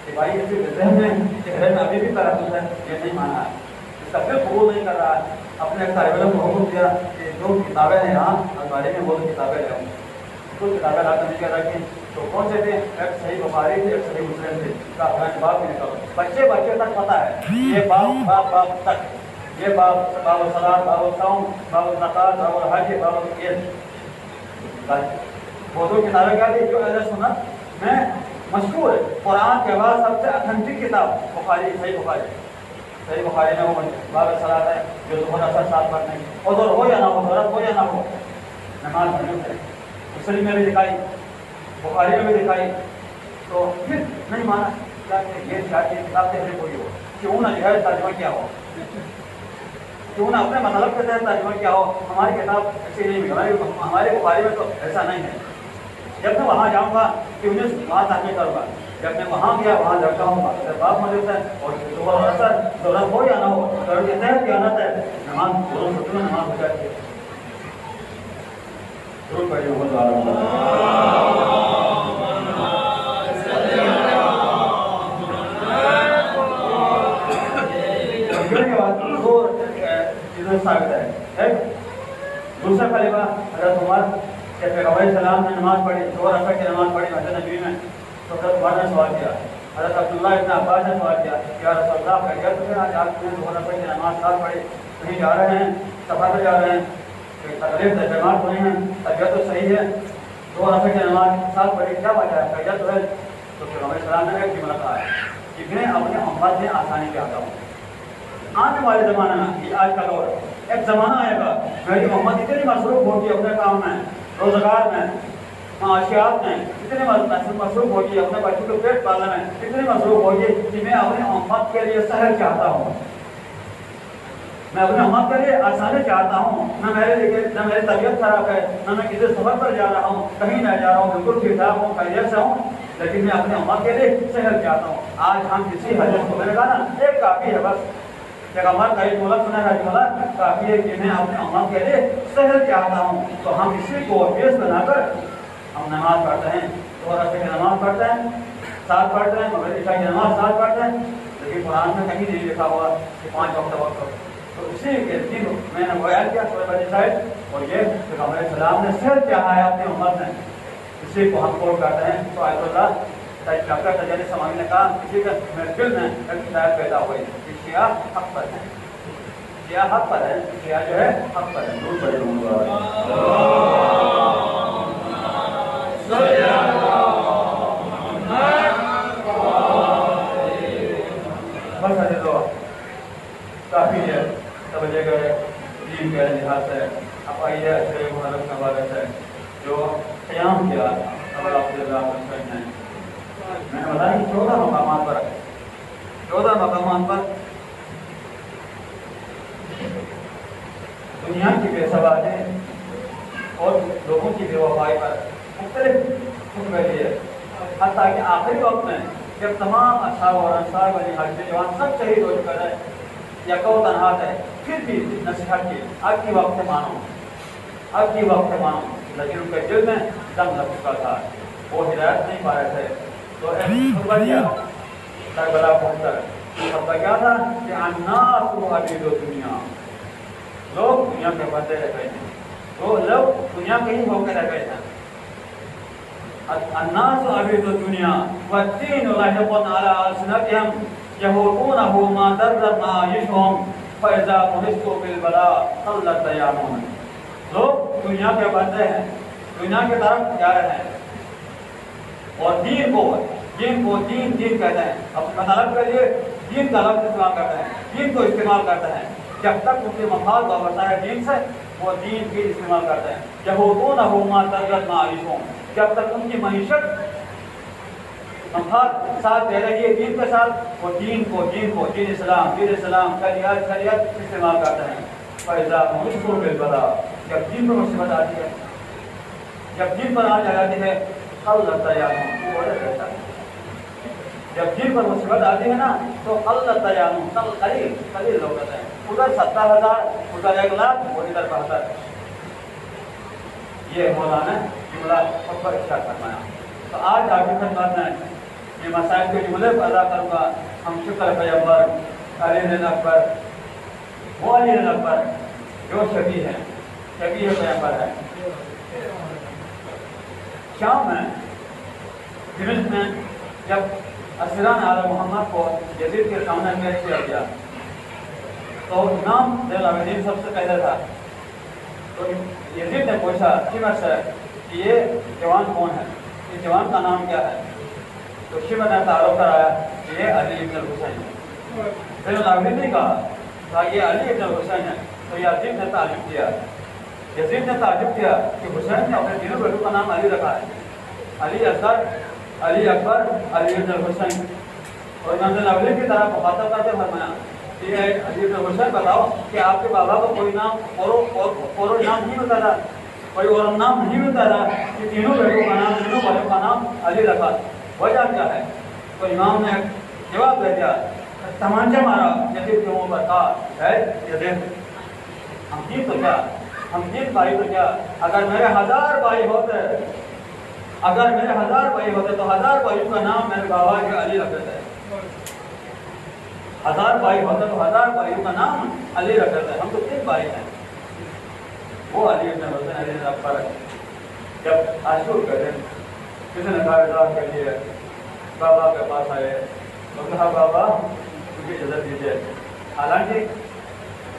کہ بھائی اس کے ذہن میں چہرے میں ابھی بھی تردد ہے, یہ نہیں مانا ہے, اس کا پھر قبول نہیں کر رہا ہے. اپنے طالب علم کو حکم دیا کہ جو کتابیں ہیں یہاں الماری میں وہ کتابیں لے آؤں. تو کتابیں لا کر نکل رکھی تو کون سے تھے, ایک صحیح بخاری تھے, ایک صحیح مسلم تھے. باب میں نکل بچے تک پتہ ہے یہ باب تک, یہ باب الصلاۃ, باب الصوم, باب الزکات, باب الحج, باب العید. وہ دو کتابیں کیا تھی جو اہل سنت میں مشہور ہے. قرآن کے بعد سب سے اتھینٹک کتاب بخاری, صحیح بخاری میں وہ باب الصلاۃ ہے جو ظہر اثر ساتھ پڑھنے, عذر ہو یا نہ ہو, ضرورت ہو یا نہ ہو, نماز پڑھنی ہے. مسلم میں بھی دکھائی, بخاری میں بھی دکھائی. تو پھر نہیں مانا یہ کتاب تحریف ہوئی ہو, کیوں نہ جو ہے ترجمہ کیا ہو, کیوں نہ اپنے مطلب کے تحت ترجمہ کیا ہو. ہماری کتاب ایسی نہیں ہوئی, ہماری بخاری میں تو ایسا نہیں ہے. جب میں وہاں جاؤں گا تیونس وہاں تحقیق کروں گا, جب میں وہاں گیا وہاں لڑکا ہوں گا باب موجود ہے, اور ظہر اثر ضرورت ہو یا نہ ہو, ضرورت کے تحت یا نہ تحت نماز دونوں صورتوں میں نماز ہو جاتی ہے. ضرور پڑھیے بہت ثابت ہے. دوسرا خلیفہ حضرت عمر کہ پیغمبر السلام نے نماز پڑھی, ظہر اثر کی نماز پڑھی مسجد نبوی میں, تو حضرت عمر نے سوال کیا, حضرت عبداللہ ابن عباس نے سوال کیا یا رسول اللہ خیریت ہے, آج آپ نے ظہر اثر کی نماز ساتھ پڑھی, کہیں جا رہے ہیں, سفر پہ جا رہے ہیں, تکلیف بیمار ہوئی ہیں, طبیعت تو صحیح ہے, ظہر اثر کی نماز ساتھ پڑھی, کیا وجہ ہے, خیریت تو ہے؟ تو پیغمبر السلام نے ایک جملہ کہا ہے کہ میں اپنے امت میں آسانی چاہتا ہوں. آنے والے زمانے میں, آج کا دور, ایک زمانہ آئے گا میری امت اتنی مصروف ہوگی اپنے کام میں, روزگار میں, معاشیات میں, اتنی مصروف ہوگی اپنے بچوں کے پیٹ پالنے میں, اتنی مصروف ہوگی کہ میں اپنے امت کے لیے سہل چاہتا ہوں, میں اپنے امت کے لیے آسانی چاہتا ہوں. نہ میری طبیعت خراب ہے, نہ میں کسی سفر پر جا رہا ہوں, کہیں نہ جا رہا ہوں, بالکل ٹھیک ٹھاک ہوں, خیریت سے ہوں, لیکن میں اپنے امت کے لیے سحر چاہتا ہوں. آج ہم کسی حدیث کو میں نے کہا نا ایک کافی ہے بس پیغمبر کا ایک جملہ سنا ہے, جملہ کافی ہے کہ میں اپنے امت کے لیے سحر چاہتا ہوں. تو ہم اسی کو بیس بنا کر ہم نماز پڑھتے ہیں, 2 رکعت کی نماز پڑھتے ہیں, ساتھ پڑھتے ہیں, مغرب عشاء کی نماز ساتھ پڑھتے ہیں. لیکن قرآن میں کہیں نہیں لکھا ہوا کہ 5 وقت وقت ہو. تو اسی کے دن میں نے بیان کیا سورہ بنی اسرائیل, اور یہ پیغمبر السلام نے سحر چاہا ہے اپنی امت میں, اسی کو ہم کوٹ کرتے ہیں. تو آیت اللہ ڈاکٹر تجلی سماوی نے کہا کسی کے محفل میں ایک شاید پیدا ہوئی کہ شیعہ حق پر ہے, شیعہ حق پر ہے, شیعہ جو ہے حق پر ہے. دور پڑے ہوں بس ہے تو کافی ہے توجہ کرے دین کے لحاظ سے. اب آئیے اچھے محرم کے حوالے سے جو قیام کیا اب آپ سے میں نے بتایا کہ 14 مقامات پر 14 مقامات پر دنیا کی بے ثباتیں اور لوگوں کی بے وفائی پر مختلف خطبے دیے, حتیٰ کہ آخری وقت میں جب تمام اصحاب اور انصار بنی حاجی جوان سب شہید ہو چکے ہیں, یکو تنہا ہے, پھر بھی نصیحت کی اب کی وقت مانو, اب کی وقت مانو. لیکن ان کے دل میں دم لگ چکا تھا, وہ ہدایت نہیں پا رہے تھے. تو خطبہ دیا کربلا پہنچ کر. خطبہ کیا تھا کہ الناس عبید الدنیا, لوگ دنیا کے بندے رہ گئے ہیں, وہ لوگ دنیا کے ہی ہو کے رہ گئے ہیں. الناس عبید الدنیا والدین لاحق علی السنتهم یهودونه ما ضرت معایشهم فاذا بعثوا بالبلاء قلت دیانهم. لوگ دنیا کے بندے ہیں, دنیا کی طرف جا رہے ہیں, اور دین کو دین کہتے ہیں. اپنے مطالب کے لیے دین کا لفظ استعمال کرتے ہیں, دین کو استعمال کرتے ہیں. جب تک ان کے مفاد وابستہ ہے دین سے, وہ دین بھی استعمال کرتے ہیں. یہودونه ما ضرت معایشهم, جب تک ان کی معیشت مفاد ساتھ دے رہی ہے دین کے ساتھ, وہ دین دین اسلام شریعت استعمال کرتے ہیں. فاذا بعثوا بالبلاء, جب دین پر مصیبت آتی ہے, جب دین پر آ جاتی ہے, قلت دیانهم, وہ رہتا ہے. جب دین پر مصیبت آتی ہے نا تو قلت دیانهم, قلیل لوگ رہتے ہیں. ادھر 70,000, ادھر 1,00,000, اور ادھر 72. یہ مولانا جملہ خطبہ ارشاد فرمایا. تو آج آپ کی خدمت میں یہ مسائل کے جملے کو ادا کروں گا. ہم شکر پیغمبر علی بن اکبر, وہ علی بن اکبر جو شبیہ پیغمبر ہے. شام میں دمشق میں جب اسیران آل محمد کو یزید کے سامنے پیش کیا گیا تو امام زین العابدین سب سے پہلے تھا. تو یزید نے پوچھا شمر سے کہ یہ جوان کون ہے, اس جوان کا نام کیا ہے؟ تو شمر نے تعارف کرایا کہ یہ علی ابن الحسین ہے. زین العابدین نے کہا یہ علی ابن الحسین ہے. تو یزید نے تعجب کیا کہ حسین نے اپنے تینوں بیٹوں کا نام علی رکھا ہے, علی اصغر, علی اکبر, علی ابن الحسین. اور امام زین العابدین کی طرف مخاطب کرتے فرمایا کہ علی ابن الحسین بتاؤ کہ آپ کے بابا کو کوئی نام اور نام نہیں ملتا تھا, کوئی اور نام نہیں ملتا تھا کہ تینوں بیٹوں کا نام, تینوں بھائیوں کا نام علی رکھا, وجہ کیا ہے؟ تو امام نے جواب دے دیا, تمانچہ مارا یزید کے منہ پر, کہا ہے یزید ہم جیت تو کیا, ہم جیت بھائی تو کیا, اگر میرے 1000 بھائی ہوتے تو 1000 بھائیوں کا نام میرے بابا کے علی رکھتے تھے. 1000 بھائی ہوتے تو 1000 بھائیوں کا نام علی رکھتے تھے. ہم تو 3 بھائی ہیں. وہ علی ابن حسین علی ابن اکبر جب عاشور کے دن کسی نے کہا کے لیے بابا کے پاس آئے تو کہا بابا مجھے اجازت دیجیے. حالانکہ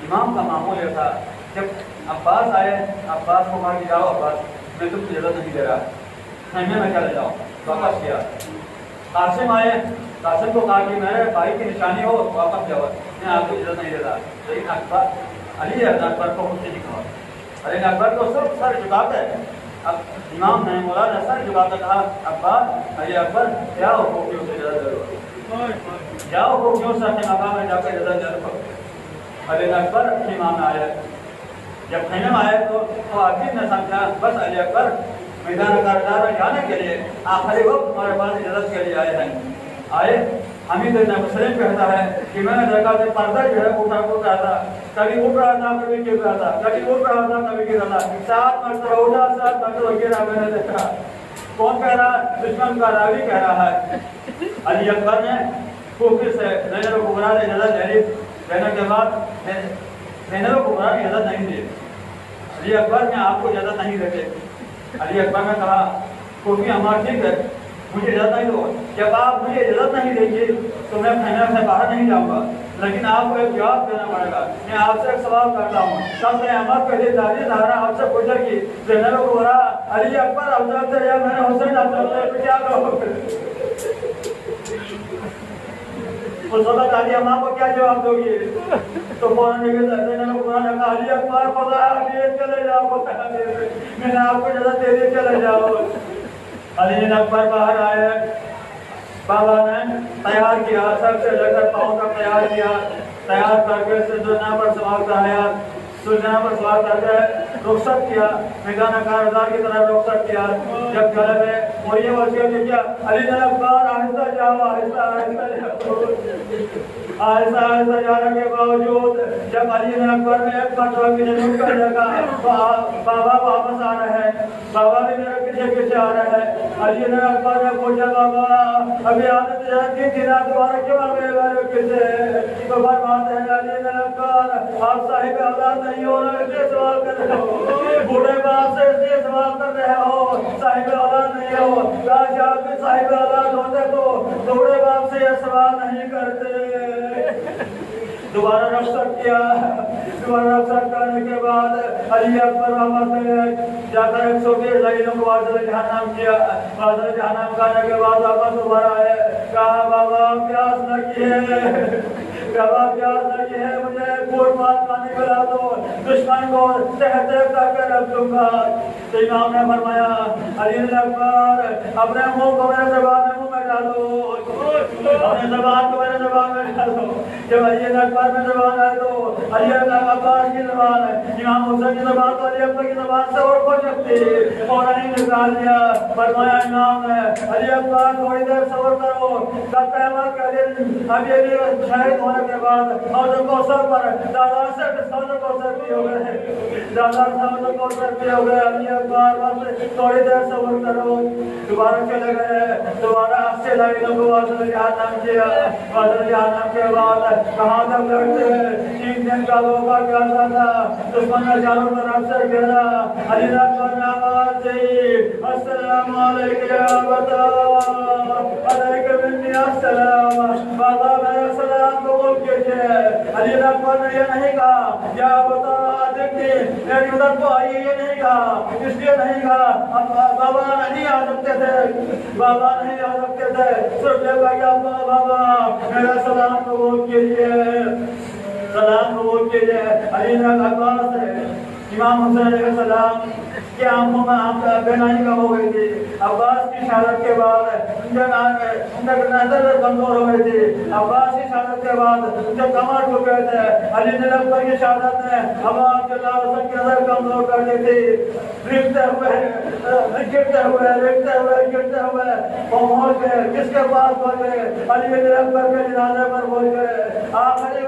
امام کا معمول یہ تھا جب عباس آئے, عباس کو کہا کہ جاؤ عباس, میں تم کو اجازت نہیں دے رہا, خیمے میں چلے جاؤ. واپس کیا. قاسم آئے, قاسم کو کہا کہ میرے بھائی کی نشانی ہو, واپس جاؤ, میں آپ کو اجازت نہیں دیتا. لیکن اکبر علی اکبر کو کچھ نہیں کہا. علی اکبر کو صرف سر جھکاتے. اب امام نے مولانا سر جھکاتے کہا عباس علی اکبر جاؤ خوبیوں سے اجازت دے دو, جاؤ خوبیوں سے اپنے مقام میں جا کے اجازت دے دو. علی اکبر خیمہ میں آئے. جب خیمے میں آئے تو عاقب نے سمجھا بس علی اکبر میدان کارزار میں جانے کے لیے آخری وقت ہمارے پاس اجازت کے لیے آئے ہیں. آئے حمید بن مسلم کہتا ہے کہ میں نے دیکھا کہ پردہ جو ہے اٹھ رہا تھا, کبھی اٹھ رہا تھا کبھی گر رہا تھا, کبھی اٹھ رہا تھا کبھی گر رہا تھا, 7 مرتبہ اٹھا 7 مرتبہ گرا. میں نے دیکھا. کون کہہ رہا ہے؟ دشمن کا راوی کہہ رہا ہے. علی اکبر نے کوفے سے زینب الکبریٰ نے اجازت لے لی. لینے کے بعد زینب الکبریٰ کی اجازت نہیں دی. علی اکبر نے آپ کو اجازت نہیں دیتے. علی اکبر نے کہا کوفی عمار ٹھیک ہے, مجھے اجازت نہیں دو. جب آپ مجھے اجازت نہیں دیں گے تو میں خیمے سے باہر نہیں جاؤں گا, لیکن آپ کو ایک جواب دینا پڑے گا. میں آپ سے ایک سوال کرتا ہوں. شمس احمد کہتے دادی زہرا آپ سے پوچھے گی زینب الکبریٰ علی اکبر افضل تھے یا میں حسین افضل تھے, تو کیا کہو گے؟ اس وقت علی امام کو کیا جواب دو گی؟ تو فوراً زینب الکبریٰ نے کہا علی اکبر خدا حافظ چلے جاؤ, میں نے آپ کو اجازت دے دی چلے جاؤ. علی اکبر باہر آئے. بابا نے تیار کیا, سب سے لے کر پاؤں تک تیار کیا. تیار کر کے سلجھنا پر سوار کرایا. سلجھنا پر سوار کر کے رخصت کیا, میدان کارزار کی طرف رخصت کیا. جب چلے گئے اور یہ وصیت کیا علی اکبر آہستہ جاؤ, آہستہ آہستہ جاؤ. آہستہ آہستہ جانے کے باوجود جب علی اکبر نے ایک مرتبہ کی جنوب کر دیکھا تو بابا واپس آ رہے ہیں. بابا بھی میرے پیچھے پیچھے آ رہے ہیں. علی اکبر نے پوچھا بابا ابھی عادت جانتی تھی نا, دوبارہ کیوں آ گئے میرے پیچھے؟ تو فرماتے ہیں علی اکبر آپ صاحب اولاد نہیں ہو رہے, اس لیے سوال کر رہے ہو. بوڑھے باپ سے اس لیے سوال کر رہے ہو, صاحب اولاد نہیں ہو. کاش آپ بھی صاحب اولاد ہوتے تو بوڑھے باپ سے یہ سوال نہیں کرتے. دوبارہ رخصت کیا. دوبارہ رخصت کرنے کے بعد علی اکبر واپس جا کر 120 لائنوں کو واصل جہنم کیا. واصل جہنم کرنے کے بعد واپس دوبارہ آئے. کہا بابا پیاس لگی ہے, بابا پیاس لگی ہے, مجھے پور پاس پانی پلا دو, دشمن کو تہ تہ کر کے رکھ دوں گا. تو امام نے فرمایا علی اکبر اپنے منہ کو میرے زبان میں ڈالو, اپنے زبان کو میرے زبان میں ڈالو. جب علی اکبر میں زبان ہے تو علی اکبر کی زبان ہے, امام حسین کی زبان تو علی اکبر کی زبان سے اور کھل سکتی ہے. اور نہیں نکال دیا. فرمایا امام نے علی اکبر تھوڑی دیر صبر کرو, جب قیامت کا دن اب یہ بھی شہید ہونے کے بعد حوض کوثر پر دادا سے حوض کوثر بھی ہو گئے, دادا سے حوض کوثر بھی ہو گئے. علی اکبر بس تھوڑی دیر صبر کرو. دوبارہ چلے گئے. دوبارہ 80 لائنوں کو واصل جہنم کیا. واصل جہنم کے بعد کہاں تک لڑتے ہیں؟ 3 دن کا موقع کیا تھا. دشمن نے چاروں طرف سے گھیرا. علی اکبر نے آواز دی السلام علیکم یا بتا علیکم منی السلام. بابا میرا سلام قبول کیجیے. علی اکبر نے یہ نہیں کہا یا بتا دیکھیے میری ادھر کو آئیے, یہ نہیں کہا. اس لیے نہیں کہا بابا نہیں آ سکتے تھے, بابا نہیں آ سکتے تھے, صرف یہ کہا کہ بابا میرا سلام قبول کیجیے, سلام قبول کیجیے. علی اکبر سے امام حسین علیہ السلام کی آنکھوں میں بینائی کم ہو گئی تھی. عباس کی شہادت کے بعد ان کے نظر کمزور ہو گئی تھی. عباس کی شہادت کے بعد ان کے کمر ٹوٹ گئے تھے. علی اکبر کی شہادت نے عباس کے حسین کی نظر کمزور کر دی تھی. گرتے ہوئے پہنچ گئے. کس کے پاس پہنچ گئے؟ علی اکبر کے جنازے پر پہنچ گئے. آخری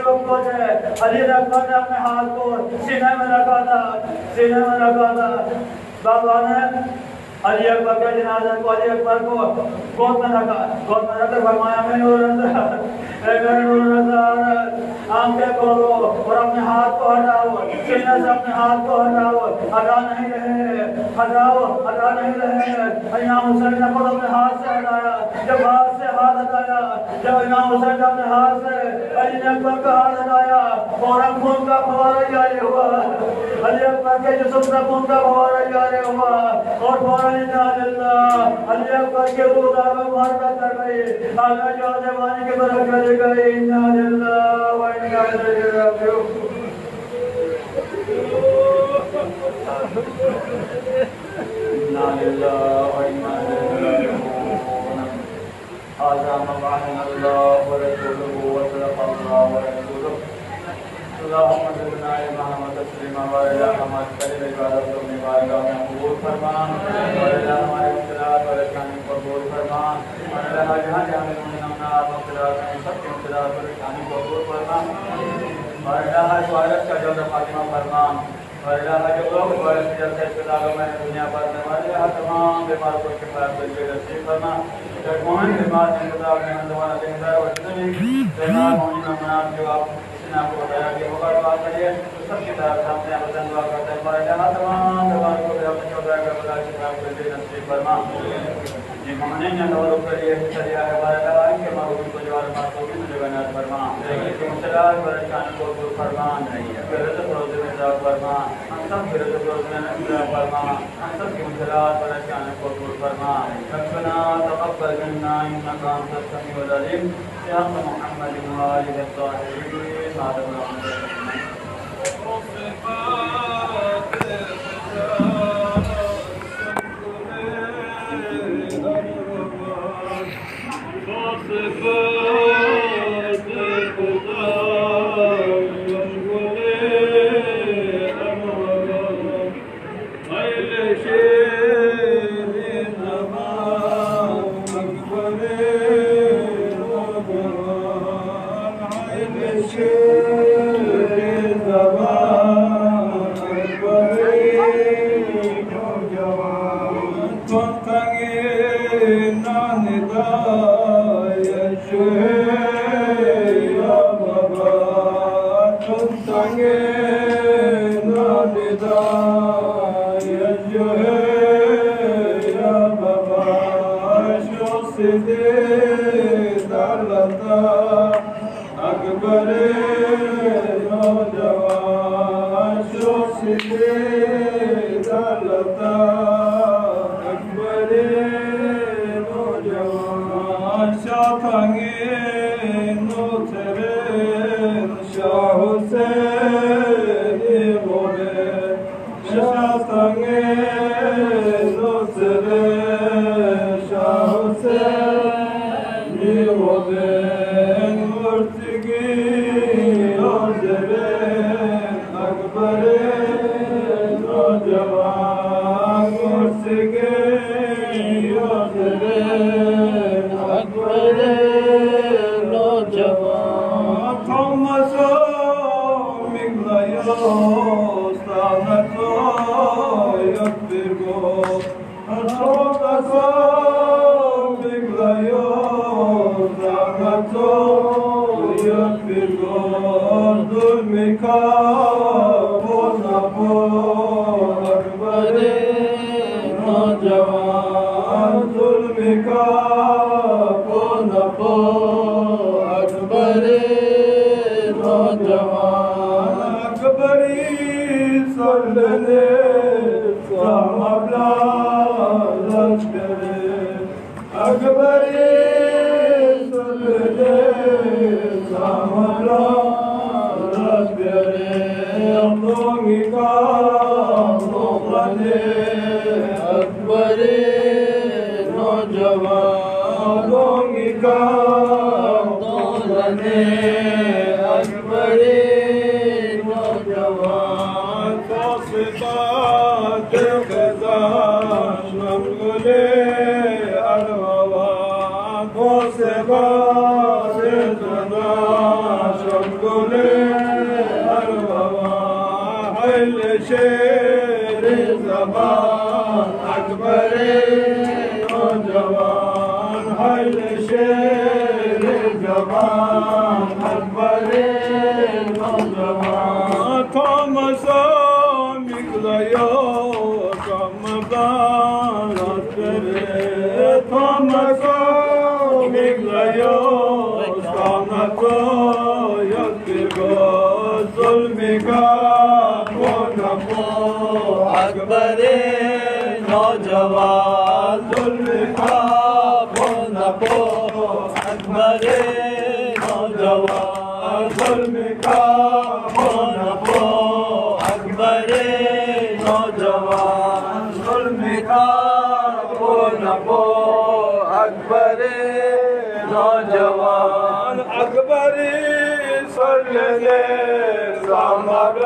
وقت پہنچے. علی اکبر نے اپنے ہاتھ کو سینے میں رکھا تھا. بابا نے علی اکبر کے جنازے کو علی اکبر کو گود میں رکھ کر فرمایا میں نور نظر آنکھیں کھولو اور اپنے ہاتھ کو ہٹاؤ. سینے سے اپنے ہاتھ کو ہٹاؤ. ہٹا نہیں رہے. امام حسین نے خود اپنے ہاتھ سے ہٹایا. جب ہاتھ سے ہاتھ ہٹایا, جب امام حسین نے اپنے ہاتھ سے علی اکبر کا ہاتھ ہٹایا, فوراً خون کا فوارہ جاری ہوا. علی اکبر کے جسم سے خون کا فوارہ جاری ہوا اور فوراً علی اکبر کے روح میں محرکت کر گئی. آگے جو زمانے کی طرف چلی گئی. انا للہ و انا الیہ راجعون. انا للہ و انا الیہ راجعون. هذا ما وعدنا الله ورسوله وصدق الله ورسوله اللهم صل على محمد تسلیما وعلى محمد کریم عبادت کو اپنی بارگاہ میں قبول فرما وعلى ہمارے مبتلا پریشانی کو قبول فرما وعلى جہاں جہاں میں نمنا مبتلا سب کے مبتلا پریشانی کو قبول فرما وعلى سوالت کا جو خاتمہ فرما وعلى جو لوگ بڑے جلد سے پیدا میں دنیا پر میں وعلى تمام بیماروں کو شفا دے نصیب فرما مومن بیمار ہیں خدا اپنے دوبارہ زندہ اور زندگی بیمار ہونے کا منام جو آپ آپ کو بتایا کہ ہوگا دعا کریے تو سب کی طرف سامنے وطن دعا کرتے ہیں ہمارے جہاں تمام بیمار کو اپنے چودہ کا بلا شفا کو دے نصیب فرما یہ مہنے نے دوروں کے لیے چلیا ہے ہمارے دعا کے معروف کو جوار معصومی مجھے بنات فرما کہ مشکلات پریشانی کو دور فرما پھر رزق روزے میں عطا فرما ہم سب کے رزق روزے میں عطا فرما ہم سب کی مشکلات پریشانی کو دور فرما ربنا تقبل منا انك انت السميع العليم يا محمد وآله الطاهرين صلى الله عليه كل ذي صمد